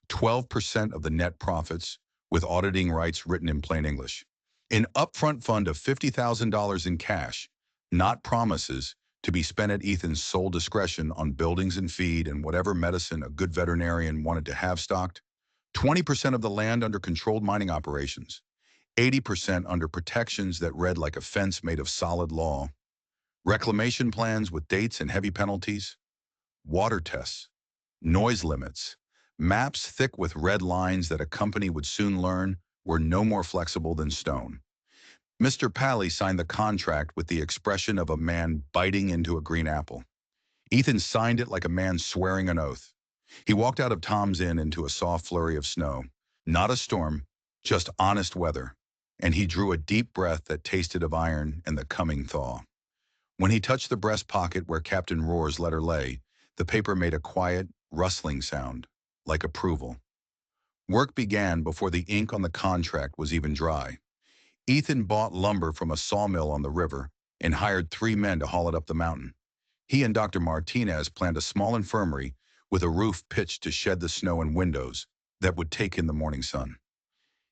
12% of the net profits, with auditing rights written in plain English. An upfront fund of $50,000 in cash, not promises, to be spent at Ethan's sole discretion on buildings and feed and whatever medicine a good veterinarian wanted to have stocked. 20% of the land under controlled mining operations. 80% under protections that read like a fence made of solid law. Reclamation plans with dates and heavy penalties. Water tests. Noise limits. Maps thick with red lines that a company would soon learn were no more flexible than stone. Mr. Paley signed the contract with the expression of a man biting into a green apple. Ethan signed it like a man swearing an oath. He walked out of Tom's Inn into a soft flurry of snow. Not a storm, just honest weather. And he drew a deep breath that tasted of iron and the coming thaw. When he touched the breast pocket where Captain Rohr's letter lay, the paper made a quiet, rustling sound, like approval. Work began before the ink on the contract was even dry. Ethan bought lumber from a sawmill on the river and hired 3 men to haul it up the mountain. He and Dr. Martinez planned a small infirmary with a roof pitched to shed the snow and windows that would take in the morning sun.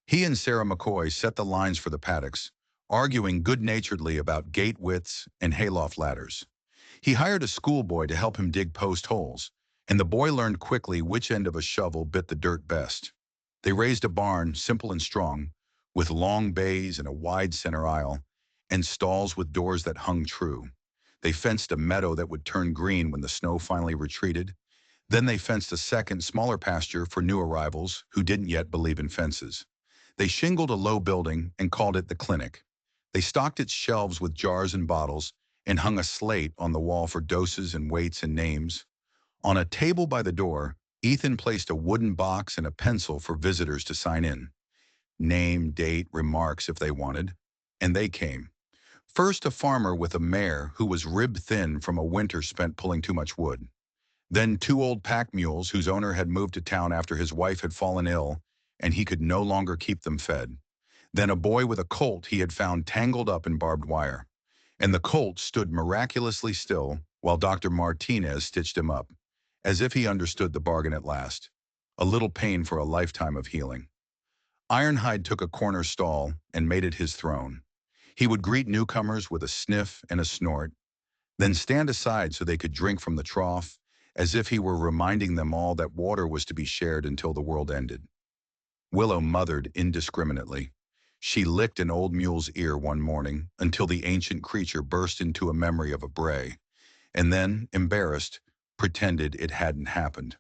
He and Sarah McCoy set the lines for the paddocks, arguing good-naturedly about gate widths and hayloft ladders. He hired a schoolboy to help him dig post holes, and the boy learned quickly which end of a shovel bit the dirt best. They raised a barn, simple and strong, with long bays and a wide center aisle, and stalls with doors that hung true. They fenced a meadow that would turn green when the snow finally retreated. Then they fenced a second, smaller pasture for new arrivals who didn't yet believe in fences. They shingled a low building and called it the clinic. They stocked its shelves with jars and bottles and hung a slate on the wall for doses and weights and names. On a table by the door, Ethan placed a wooden box and a pencil for visitors to sign in. Name, date, remarks if they wanted. And they came. First, a farmer with a mare who was rib-thin from a winter spent pulling too much wood. Then 2 old pack mules whose owner had moved to town after his wife had fallen ill and he could no longer keep them fed. Then a boy with a colt he had found tangled up in barbed wire. And the colt stood miraculously still while Dr. Martinez stitched him up, as if he understood the bargain at last. A little pain for a lifetime of healing. Ironhide took a corner stall and made it his throne. He would greet newcomers with a sniff and a snort, then stand aside so they could drink from the trough, as if he were reminding them all that water was to be shared until the world ended. Willow mothered indiscriminately. She licked an old mule's ear one morning until the ancient creature burst into a memory of a bray, and then, embarrassed, pretended it hadn't happened.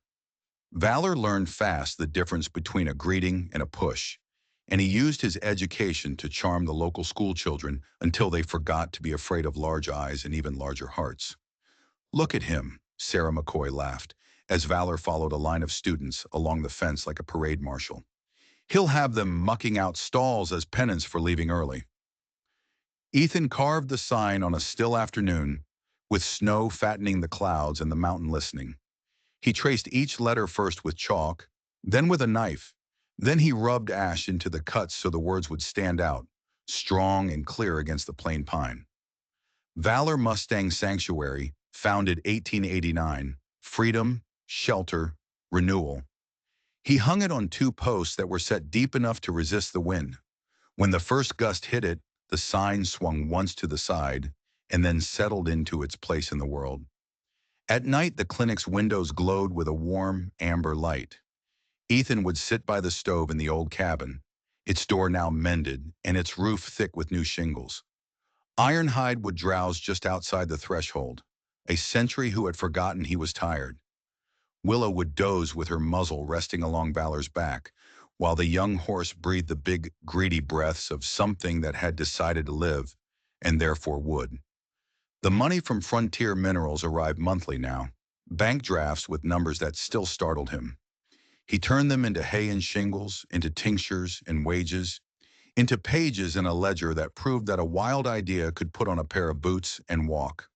Valor learned fast the difference between a greeting and a push, and he used his education to charm the local school children until they forgot to be afraid of large eyes and even larger hearts. Look at him, Sarah McCoy laughed, as Valor followed a line of students along the fence like a parade marshal. He'll have them mucking out stalls as penance for leaving early. Ethan carved the sign on a still afternoon, with snow fattening the clouds and the mountain listening. He traced each letter first with chalk, then with a knife. Then he rubbed ash into the cuts so the words would stand out, strong and clear against the plain pine. Valor Mustang Sanctuary, founded 1889, freedom, shelter, renewal. He hung it on two posts that were set deep enough to resist the wind. When the first gust hit it, the sign swung once to the side and then settled into its place in the world. At night, the clinic's windows glowed with a warm, amber light. Ethan would sit by the stove in the old cabin, its door now mended and its roof thick with new shingles. Ironhide would drowse just outside the threshold, a sentry who had forgotten he was tired. Willow would doze with her muzzle resting along Valor's back, while the young horse breathed the big, greedy breaths of something that had decided to live, and therefore would. The money from Frontier Minerals arrived monthly now, bank drafts with numbers that still startled him. He turned them into hay and shingles, into tinctures and wages, into pages in a ledger that proved that a wild idea could put on a pair of boots and walk.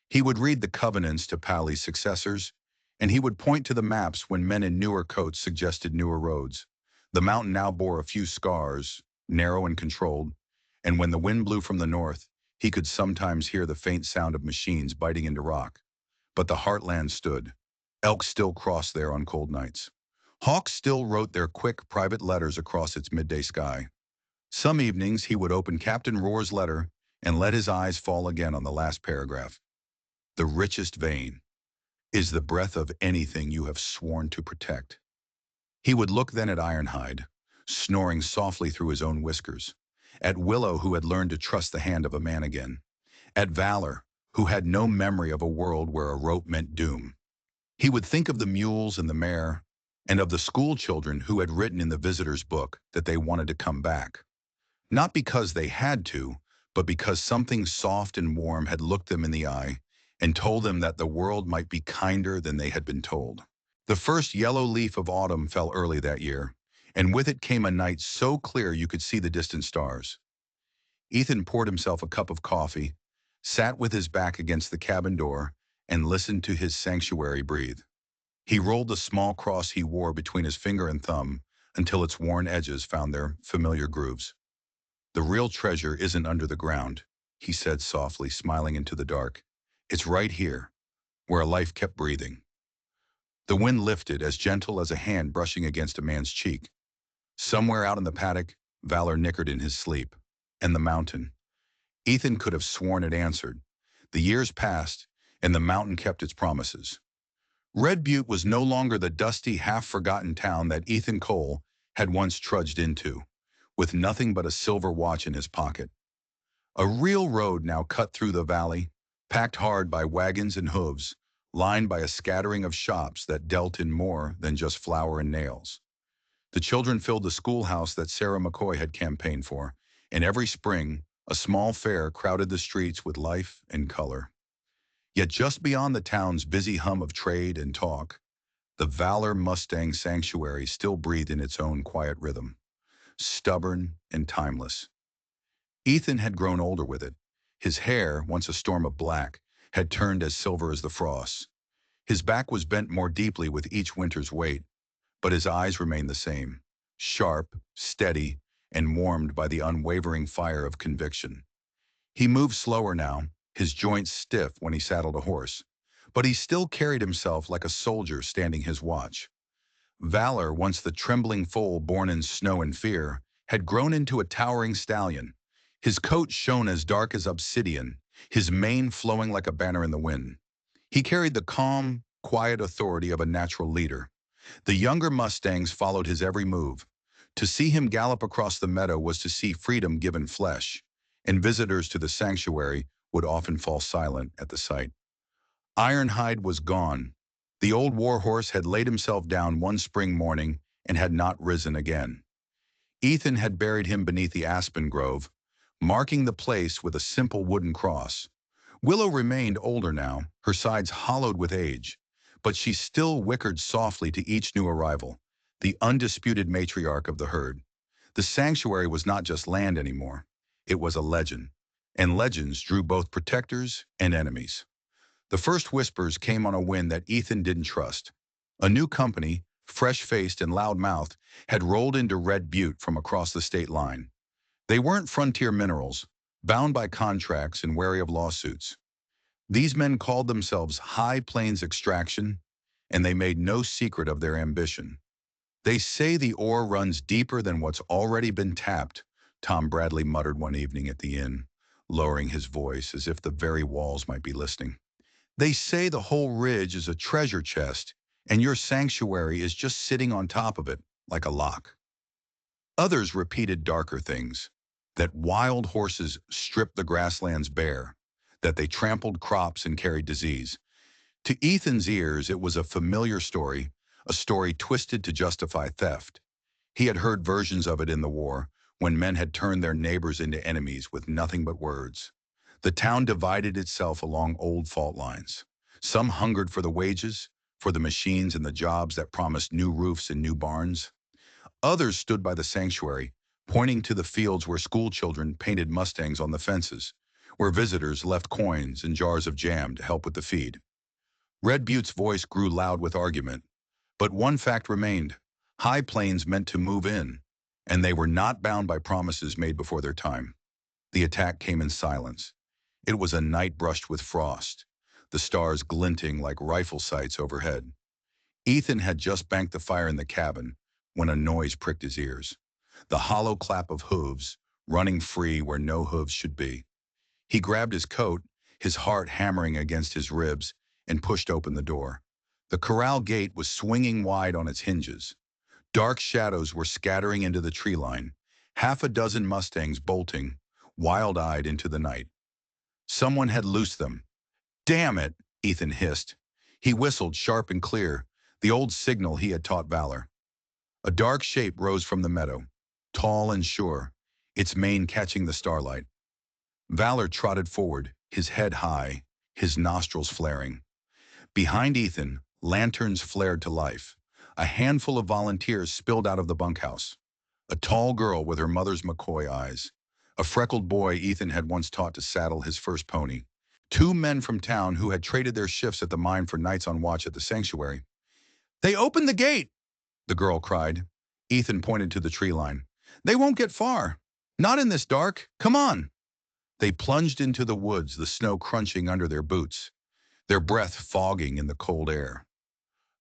He would read the covenants to Pally's successors, and he would point to the maps when men in newer coats suggested newer roads. The mountain now bore a few scars, narrow and controlled, and when the wind blew from the north, he could sometimes hear the faint sound of machines biting into rock. But the heartland stood. Elk still crossed there on cold nights. Hawks still wrote their quick, private letters across its midday sky. Some evenings he would open Captain Roar's letter and let his eyes fall again on the last paragraph. The richest vein is the breath of anything you have sworn to protect. He would look then at Ironhide, snoring softly through his own whiskers, at Willow, who had learned to trust the hand of a man again, at Valor, who had no memory of a world where a rope meant doom. He would think of the mules and the mare, and of the school children who had written in the visitor's book that they wanted to come back. Not because they had to, but because something soft and warm had looked them in the eye and told them that the world might be kinder than they had been told. The first yellow leaf of autumn fell early that year, and with it came a night so clear you could see the distant stars. Ethan poured himself a cup of coffee, sat with his back against the cabin door, and listened to his sanctuary breathe. He rolled the small cross he wore between his finger and thumb until its worn edges found their familiar grooves. The real treasure isn't under the ground, he said softly, smiling into the dark. It's right here, where a life kept breathing. The wind lifted, as gentle as a hand brushing against a man's cheek. Somewhere out in the paddock, Valor nickered in his sleep. And the mountain. Ethan could have sworn it answered. The years passed, and the mountain kept its promises. Red Butte was no longer the dusty, half-forgotten town that Ethan Cole had once trudged into, with nothing but a silver watch in his pocket. A real road now cut through the valley, packed hard by wagons and hooves, lined by a scattering of shops that dealt in more than just flour and nails. The children filled the schoolhouse that Sarah McCoy had campaigned for, and every spring, a small fair crowded the streets with life and color. Yet just beyond the town's busy hum of trade and talk, the Valor Mustang Sanctuary still breathed in its own quiet rhythm, stubborn and timeless. Ethan had grown older with it. His hair, once a storm of black, had turned as silver as the frost. His back was bent more deeply with each winter's weight, but his eyes remained the same, sharp, steady, and warmed by the unwavering fire of conviction. He moved slower now, his joints stiff when he saddled a horse, but he still carried himself like a soldier standing his watch. Valor, once the trembling foal born in snow and fear, had grown into a towering stallion. His coat shone as dark as obsidian, his mane flowing like a banner in the wind. He carried the calm, quiet authority of a natural leader. The younger Mustangs followed his every move. To see him gallop across the meadow was to see freedom given flesh, and visitors to the sanctuary would often fall silent at the sight. Ironhide was gone. The old warhorse had laid himself down one spring morning and had not risen again. Ethan had buried him beneath the aspen grove, marking the place with a simple wooden cross. Willow remained older now, her sides hollowed with age, but she still whickered softly to each new arrival, the undisputed matriarch of the herd. The sanctuary was not just land anymore. It was a legend. and legends drew both protectors and enemies. The first whispers came on a wind that Ethan didn't trust. A new company, fresh-faced and loud-mouthed, had rolled into Red Butte from across the state line. They weren't frontier minerals, bound by contracts and wary of lawsuits. These men called themselves High Plains Extraction, and they made no secret of their ambition. They say the ore runs deeper than what's already been tapped, Tom Bradley muttered one evening at the inn, lowering his voice as if the very walls might be listening. They say the whole ridge is a treasure chest, and your sanctuary is just sitting on top of it, like a lock. Others repeated darker things, that wild horses stripped the grasslands bare, that they trampled crops and carried disease. To Ethan's ears, it was a familiar story, a story twisted to justify theft. He had heard versions of it in the war, when men had turned their neighbors into enemies with nothing but words. The town divided itself along old fault lines. Some hungered for the wages, for the machines and the jobs that promised new roofs and new barns. Others stood by the sanctuary, pointing to the fields where school children painted Mustangs on the fences, where visitors left coins and jars of jam to help with the feed. Red Butte's voice grew loud with argument, but one fact remained. High Plains meant to move in, and they were not bound by promises made before their time. The attack came in silence. It was a night brushed with frost, the stars glinting like rifle sights overhead. Ethan had just banked the fire in the cabin when a noise pricked his ears. The hollow clap of hooves, running free where no hooves should be. He grabbed his coat, his heart hammering against his ribs, and pushed open the door. The corral gate was swinging wide on its hinges. Dark shadows were scattering into the tree line, half a dozen Mustangs bolting, wild-eyed into the night. Someone had loosed them. Damn it, Ethan hissed. He whistled sharp and clear, the old signal he had taught Valor. A dark shape rose from the meadow, tall and sure, its mane catching the starlight. Valor trotted forward, his head high, his nostrils flaring. Behind Ethan, lanterns flared to life. A handful of volunteers spilled out of the bunkhouse. A tall girl with her mother's McCoy eyes. A freckled boy Ethan had once taught to saddle his first pony. Two men from town who had traded their shifts at the mine for nights on watch at the sanctuary. "They opened the gate!" the girl cried. Ethan pointed to the tree line. "They won't get far. Not in this dark. Come on." They plunged into the woods, the snow crunching under their boots, their breath fogging in the cold air.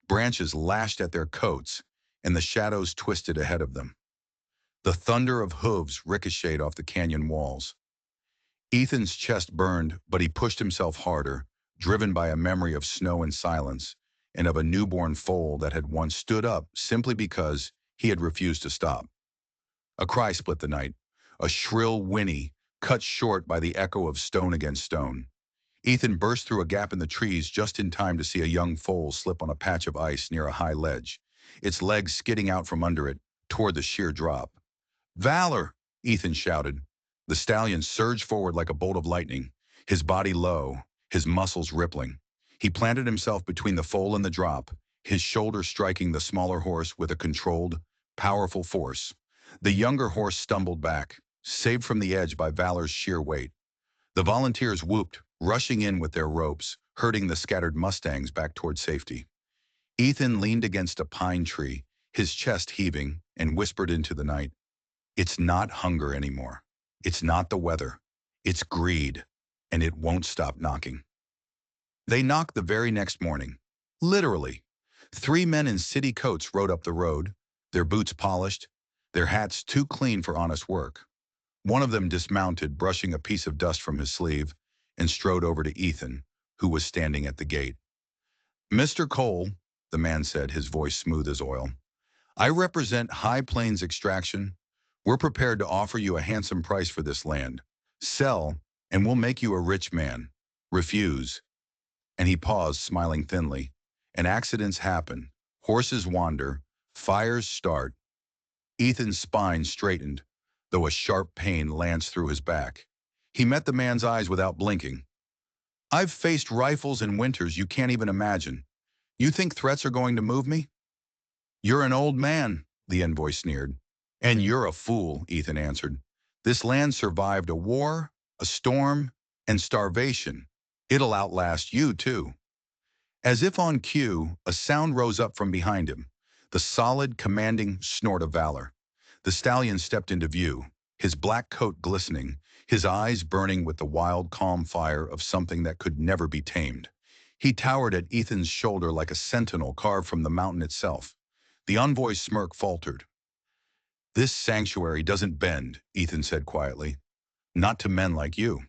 Branches lashed at their coats, and the shadows twisted ahead of them. The thunder of hooves ricocheted off the canyon walls. Ethan's chest burned, but he pushed himself harder, driven by a memory of snow and silence, and of a newborn foal that had once stood up simply because he had refused to stop. A cry split the night, a shrill whinny, cut short by the echo of stone against stone. Ethan burst through a gap in the trees just in time to see a young foal slip on a patch of ice near a high ledge, its legs skidding out from under it toward the sheer drop. "Valor!" Ethan shouted. The stallion surged forward like a bolt of lightning, his body low, his muscles rippling. He planted himself between the foal and the drop, his shoulder striking the smaller horse with a controlled, powerful force. The younger horse stumbled back, saved from the edge by Valor's sheer weight. The volunteers whooped, rushing in with their ropes, herding the scattered Mustangs back toward safety. Ethan leaned against a pine tree, his chest heaving, and whispered into the night, "It's not hunger anymore. It's not the weather. It's greed, and it won't stop knocking." They knocked the very next morning. Literally. 3 men in city coats rode up the road, their boots polished, their hats too clean for honest work. One of them dismounted, brushing a piece of dust from his sleeve, and strode over to Ethan, who was standing at the gate. "Mr. Cole," the man said, his voice smooth as oil, "I represent High Plains Extraction. We're prepared to offer you a handsome price for this land. Sell, and we'll make you a rich man. Refuse." And he paused, smiling thinly. "And accidents happen. Horses wander. Fires start." Ethan's spine straightened, though a sharp pain lanced through his back. He met the man's eyes without blinking. "I've faced rifles in winters you can't even imagine. You think threats are going to move me?" "You're an old man," the envoy sneered. "And you're a fool," Ethan answered. "This land survived a war, a storm, and starvation. It'll outlast you, too. As if on cue, a sound rose up from behind him, the solid, commanding snort of valor. The stallion stepped into view, his black coat glistening, his eyes burning with the wild, calm fire of something that could never be tamed. He towered at Ethan's shoulder like a sentinel carved from the mountain itself. The envoy's smirk faltered. "This sanctuary doesn't bend," Ethan said quietly. "Not to men like you."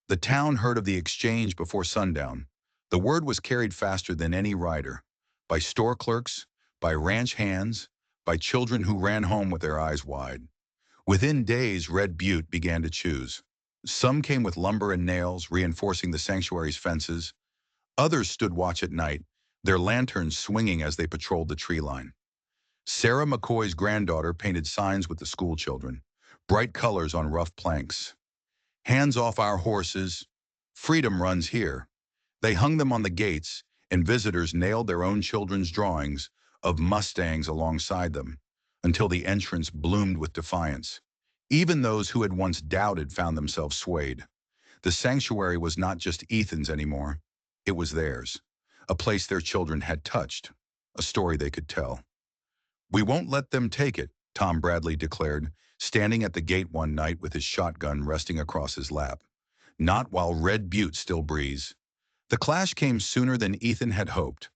The town heard of the exchange before sundown. The word was carried faster than any rider, by store clerks, by ranch hands, by children who ran home with their eyes wide. Within days, Red Butte began to choose. Some came with lumber and nails, reinforcing the sanctuary's fences. Others stood watch at night, their lanterns swinging as they patrolled the tree line. Sarah McCoy's granddaughter painted signs with the school children, bright colors on rough planks. "Hands off our horses. Freedom runs here." They hung them on the gates, and visitors nailed their own children's drawings of Mustangs alongside them, until the entrance bloomed with defiance. Even those who had once doubted found themselves swayed. The sanctuary was not just Ethan's anymore. It was theirs. A place their children had touched. A story they could tell. "We won't let them take it," Tom Bradley declared, standing at the gate one night with his shotgun resting across his lap. "Not while Red Butte still breathes." The clash came sooner than Ethan had hoped.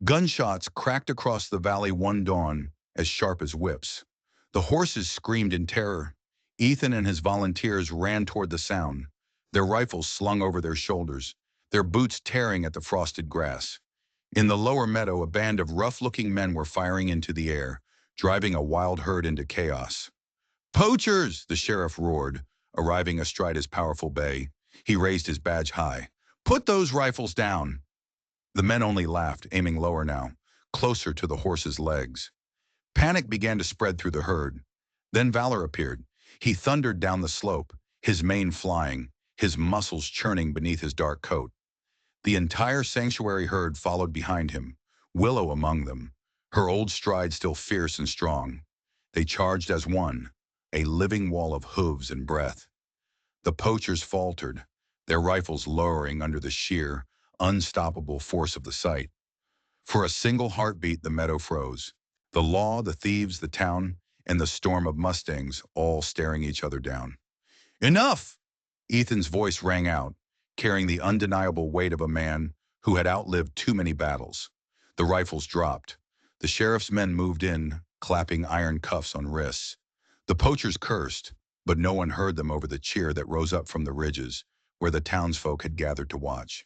Gunshots cracked across the valley one dawn, as sharp as whips. The horses screamed in terror. Ethan and his volunteers ran toward the sound, their rifles slung over their shoulders, their boots tearing at the frosted grass. In the lower meadow, a band of rough-looking men were firing into the air, driving a wild herd into chaos. "Poachers!" the sheriff roared, arriving astride his powerful bay. He raised his badge high. "Put those rifles down!" The men only laughed, aiming lower now, closer to the horses' legs. Panic began to spread through the herd. Then Valor appeared. He thundered down the slope, his mane flying, his muscles churning beneath his dark coat. The entire sanctuary herd followed behind him, Willow among them, her old stride still fierce and strong. They charged as one, a living wall of hooves and breath. The poachers faltered, their rifles lowering under the sheer, unstoppable force of the sight. For a single heartbeat, the meadow froze. The law, the thieves, the town, and the storm of Mustangs all staring each other down. "Enough!" Ethan's voice rang out, carrying the undeniable weight of a man who had outlived too many battles. The rifles dropped. The sheriff's men moved in, clapping iron cuffs on wrists. The poachers cursed, but no one heard them over the cheer that rose up from the ridges, where the townsfolk had gathered to watch.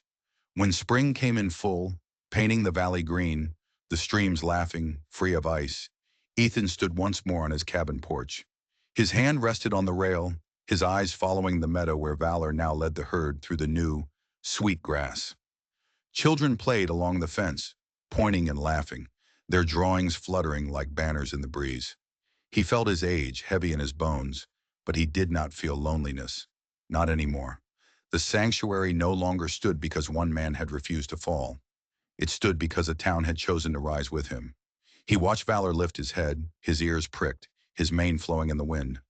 When spring came in full, painting the valley green, the streams laughing, free of ice, Ethan stood once more on his cabin porch. His hand rested on the rail, his eyes following the meadow where Valor now led the herd through the new, sweet grass. Children played along the fence, pointing and laughing, their drawings fluttering like banners in the breeze. He felt his age heavy in his bones, but he did not feel loneliness. Not anymore. The sanctuary no longer stood because one man had refused to fall. It stood because a town had chosen to rise with him. He watched Valor lift his head, his ears pricked, his mane flowing in the wind.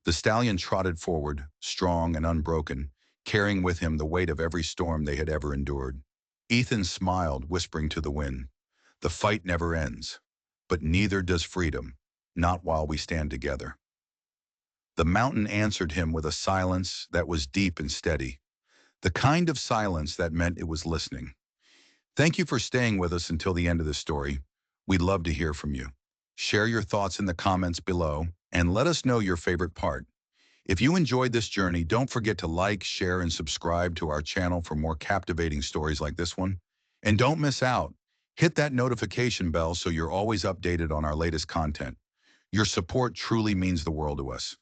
The stallion trotted forward, strong and unbroken, carrying with him the weight of every storm they had ever endured. Ethan smiled, whispering to the wind, "The fight never ends, but neither does freedom, not while we stand together." The mountain answered him with a silence that was deep and steady, the kind of silence that meant it was listening. Thank you for staying with us until the end of the story. We'd love to hear from you. Share your thoughts in the comments below and let us know your favorite part. If you enjoyed this journey, don't forget to like, share, and subscribe to our channel for more captivating stories like this one. And don't miss out. Hit that notification bell so you're always updated on our latest content. Your support truly means the world to us.